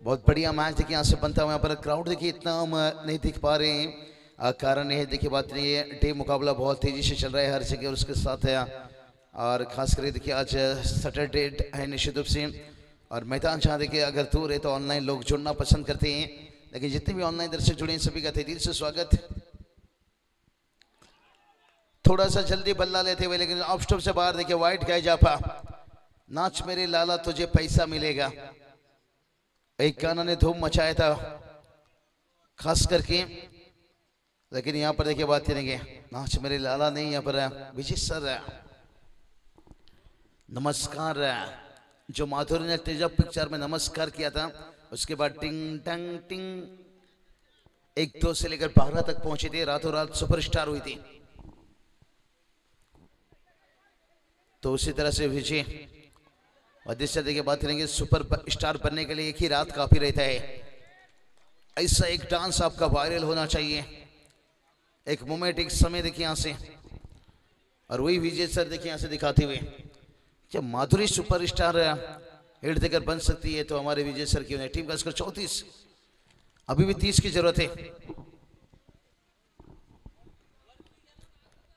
D: बहुत बढ़िया मैच देखिए यहाँ से बनता हुआ, यहाँ पर क्राउड देखिए इतना हम नहीं दिख पा रहे हैं, कारण ये देखिए बात नहीं है डे मुकाबला बहुत तेजी से चल रहा है हर जगह, और उसके साथ है और खास करके देखिए आज सैटरडे है निश्चित रूप से, और मैदान जहाँ देखिए अगर दूर है तो ऑनलाइन लोग जुड़ना पसंद करते हैं, लेकिन जितने भी ऑनलाइन दर्शक जुड़े हैं सभी का तहे दिल से स्वागत। थोड़ा सा जल्दी बल्ला लेते हुए, लेकिन ऑफ स्टॉप से बाहर देखिए वाइट गाय जापा, नाच मेरे लाला तुझे पैसा मिलेगा, एक गाना ने धूम मचाया था खास करके। लेकिन यहाँ पर देखिए बात करेंगे नाच मेरे लाला नहीं, यहाँ पर विजय सर नमस्कार, जो माधुरी ने तेजा पिक्चर में नमस्कार किया था, उसके बाद टिंग टंग टिंग 1-2 से लेकर 12 तक पहुंची थी, रातों रात सुपरस्टार हुई थी। तो उसी तरह से विजय और जिससे देखिए बात करेंगे सुपर स्टार बनने के लिए एक ही रात काफी रहता है। ऐसा एक डांस आपका वायरल होना चाहिए, एक मोमेंट एक समय देखिए यहाँ से, और वही विजय सर देखिए यहाँ से दिखाते हुए जब माधुरी सुपरस्टार हिट देकर बन सकती है तो हमारे विजय सर क्यों नहीं। टीम का स्कोर 34, अभी भी 30 की जरूरत है।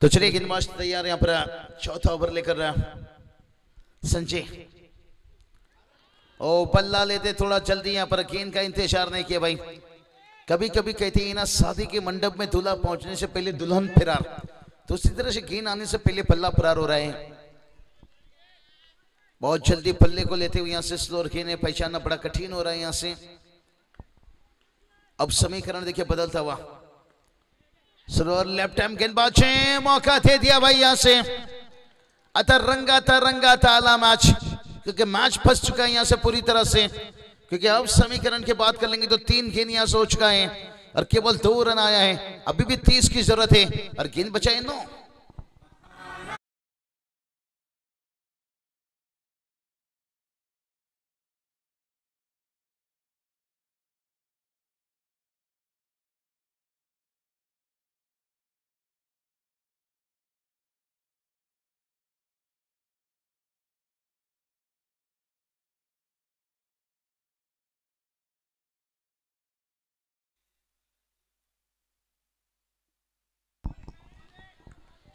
D: तो चलिए गेंदबाज तैयार यहाँ पर चौथा ओवर लेकर संजय। ओ बल्ला लेते थोड़ा जल्दी, यहाँ पर गेंद का इंतजार नहीं किया भाई। कभी कभी कहते हैं ना, शादी के मंडप में दूल्हा पहुंचने से पहले दुल्हन फरार, तो उसी तरह से गेंद आने से पहले पल्ला फरार हो रहा है। बहुत जल्दी पल्ले को लेते हुए यहाँ से स्लोर गेंद है, पहचानना बड़ा कठिन हो रहा है यहाँ से। अब समीकरण देखिए बदलता हुआ, स्लोर लेफ्ट हैंड गेंदबाज मौका दे दिया भाई यहाँ से। रंगा था आला मैच, क्योंकि मैच फंस चुका है यहाँ से पूरी तरह से। क्योंकि अब समीकरण की बात कर लेंगे तो 3 गेंद यहाँ से हो चुका है और केवल 2 रन आया है। अभी भी 30 की जरूरत है और गेंद बचाए 9।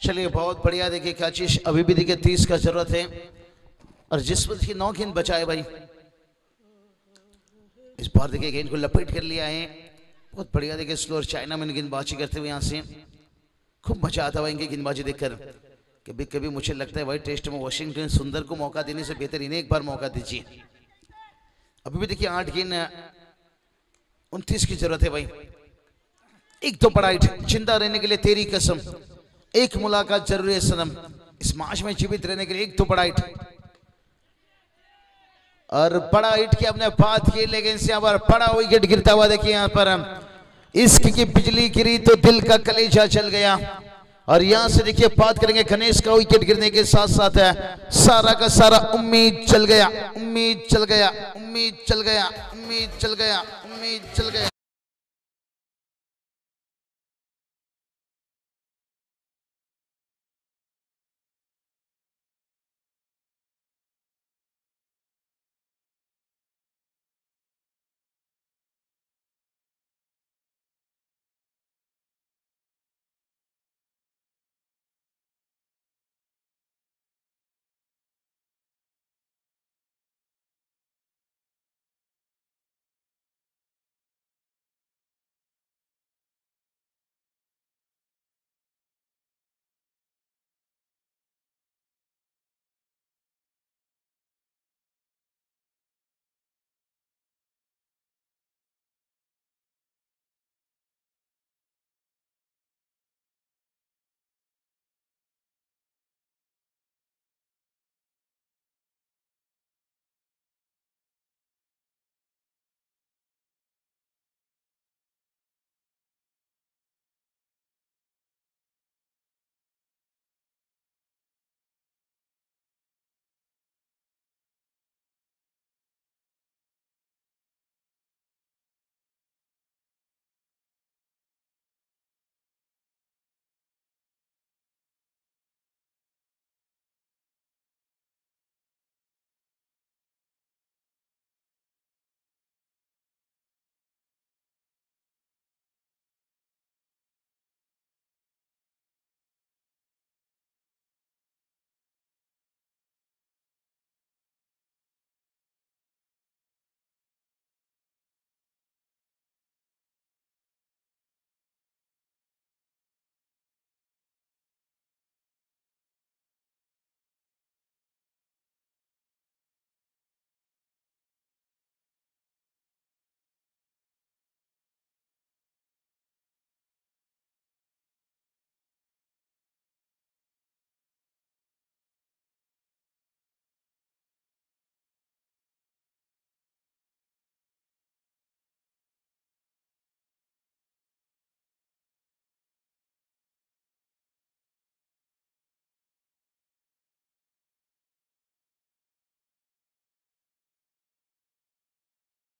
D: चलिए बहुत बढ़िया, देखिए काशिश अभी भी देखिए 30 का जरूरत है और जिस पर देखिए 9 गेंद बचाए भाई। इस बार देखिए गेंद को लपेट कर लिया है, बहुत बढ़िया। देखिए स्लोर चाइना में गेंदबाजी करते हुए यहाँ से खूब मजा आता हुआ इनकी गेंदबाजी देखकर। कभी कभी मुझे लगता है भाई टेस्ट में वॉशिंगटन सुंदर को मौका देने से बेहतर इन्हें एक बार मौका दीजिए। अभी भी देखिए 8 गेंद 29 की जरूरत है भाई। एक तो बड़ा हिट, जिंदा रहने के लिए तेरी कसम, एक मुलाकात जरूरी है सनम। इस मैच में जीवित रहने के लिए एक तो बड़ा हिट और बड़ा हिट की अपने बात की, लेकिन यहाँ पर बड़ा विकेट गिरता हुआ देखिए यहाँ पर। इश्क की बिजली गिरी तो दिल का कलेजा चल गया। और यहाँ से देखिए बात करेंगे गणेश का विकेट गिरने के साथ साथ सारा का सारा उम्मीद चल गया, उम्मीद चल गया, उम्मीद चल गया, उम्मीद चल गया, उम्मीद चल गया।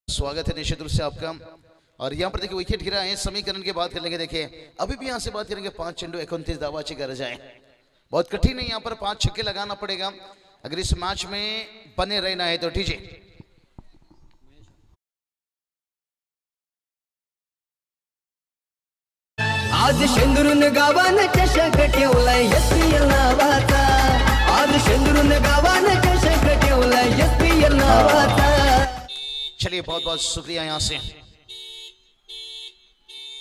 D: स्वागत है निश्चित रूप से आपका। और यहाँ पर देखिए विकेट गिरा है। समीकरण की बात कर लेंगे, देखिए अभी भी यहाँ से बात करेंगे 5 चेंडू 29 दावाची गरज है। बहुत कठिन है यहाँ पर 5 छक्के लगाना पड़ेगा अगर इस मैच में बने रहना है तो। ठीक है,
E: आज शेंदुरून गावानं चषक ठेवलाय SPL नावाचा आज शेंदुरून गावानं चषक ठेवलाय SPL नावाचा
D: चलिए बहुत बहुत शुक्रिया यहाँ से।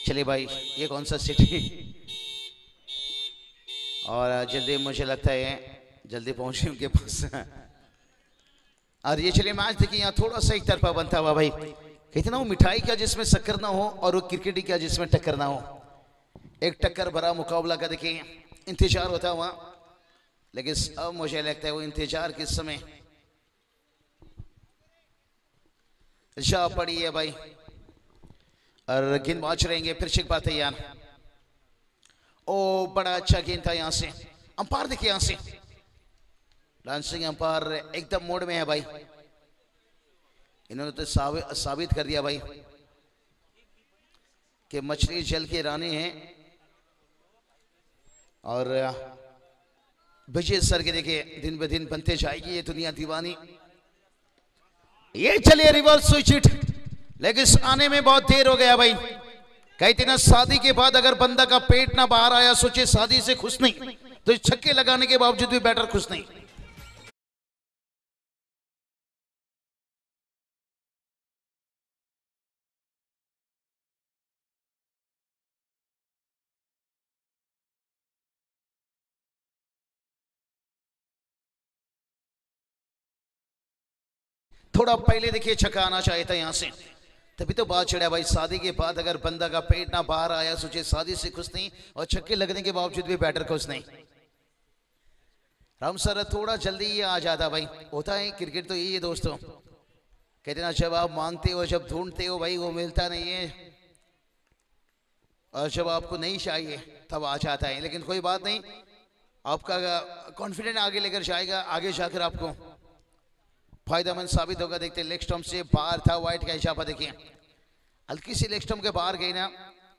D: चलिए भाई ये कौन सा सिटी और जल्दी मुझे लगता है जल्दी पहुंचे उनके पास और ये चलिए मैच देखिए यहाँ थोड़ा सा एक तरफा बनता हुआ भाई कहते ना वो मिठाई क्या जिसमें शक्कर ना हो और वो क्रिकेट ही क्या जिसमें टक्कर ना हो। एक टक्कर भरा मुकाबला का देखिए इंतजार होता हुआ लेकिन अब मुझे लगता है वो इंतजार किस समय जा पड़ी है भाई और गेंदबाज रहेंगे फिर से एक बार तैयार। ओ बड़ा अच्छा गेंद था यहाँ से। अंपायर देखिए यहाँ से डांसिंग अंपायर एकदम मोड में है भाई। इन्होंने तो साबित कर दिया भाई कि मछली जल की रानी है और विजय सर के देखिए दिन ब दिन बनते जाएगी ये दुनिया दीवानी। ये चलिए रिवर्स स्विच हिट लेकिन आने में बहुत देर हो गया भाई। कहते ना शादी के बाद अगर बंदा का पेट ना बाहर आया सोचे शादी से खुश नहीं तो छक्के लगाने के बावजूद भी बैटर खुश नहीं। थोड़ा पहले देखिए छक्का आना चाहिए था यहां से तभी तो बात छिड़ा भाई। शादी के बाद अगर बंदा का पेट ना बाहर आया सोचे शादी से खुश नहीं और छक्के लगने के बावजूद भी बैटर खुश नहीं। राम सर थोड़ा जल्दी ये आ जाता भाई। होता है क्रिकेट तो यही है दोस्तों। कहते ना जब आप मांगते हो जब ढूंढते हो भाई वो मिलता नहीं है और जब आपको नहीं चाहिए तब आ जाता है। लेकिन कोई बात नहीं आपका कॉन्फिडेंट आगे लेकर जाएगा आगे जाकर आपको फायदेमंद साबित होगा। देखते लेग स्टंप से बाहर था वाइट का इशारा देखिए हल्की सी लेग स्टंप के बाहर गई ना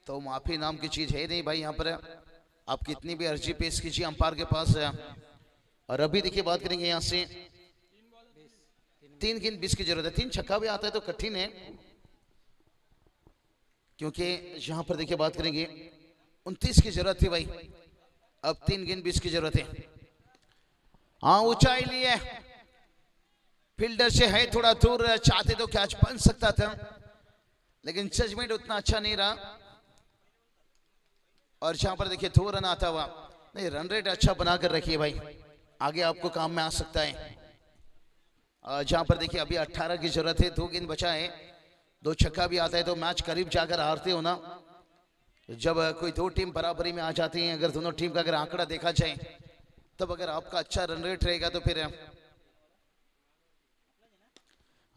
D: तो माफी नाम की चीज है नहीं भाई। यहाँ पर आप कितनी भी अर्जी पेश कीजिए अंपायर के पास। और अभी देखिए बात करेंगे यहाँ से 3 गेंद 20 की जरूरत है। 3 छक्का भी आता है तो कठिन है क्योंकि यहाँ पर देखिए बात करेंगे 29 की जरूरत थी भाई। अब 3 गेंद 20 की जरूरत है। हाँ ऊंचाई ली है फील्डर से है थोड़ा दूर चाहते तो कैच बन सकता था लेकिन जजमेंट उतना अच्छा नहीं रहा। और जहां पर देखिए 2 रन आता हुआ नहीं रन रेट अच्छा बनाकर रखिए भाई आगे आपको काम में आ सकता है। जहां पर देखिए अभी 18 की जरूरत है 2 गेंद बचा है 2 छक्का भी आता है तो मैच करीब जाकर हारते हो ना। जब कोई 2 टीम बराबरी में आ जाती हैं अगर दोनों टीम का अगर आंकड़ा देखा जाए तब अगर आपका अच्छा रन रेट रहेगा तो फिर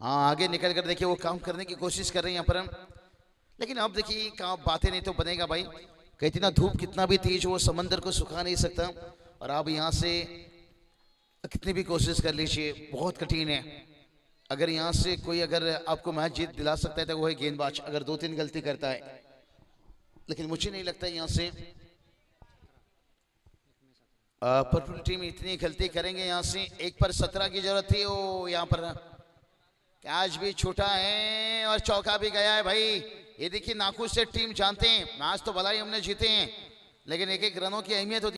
D: हाँ आगे निकल कर देखिए वो काम करने की कोशिश कर रहे हैं यहाँ पर। लेकिन अब देखिए काम बातें नहीं तो बनेगा भाई। कहती ना धूप कितना भी तेज वो समंदर को सुखा नहीं सकता और आप यहाँ से कितनी भी कोशिश कर लीजिए बहुत कठिन है। अगर यहाँ से कोई अगर आपको मैच जीत दिला सकता है तो वो है गेंदबाज अगर 2-3 गलती करता है। लेकिन मुझे नहीं लगता यहाँ से पर्पल टीम इतनी गलती करेंगे। यहाँ से 1 पर 17 की जरूरत थी वो यहाँ पर कैच भी छूटा है और चौका भी गया है भाई। ये देखिए नाखुश से टीम जानते हैं मैच तो भला ही हमने जीते हैं लेकिन एक-एक रनों की अहमियत होती है।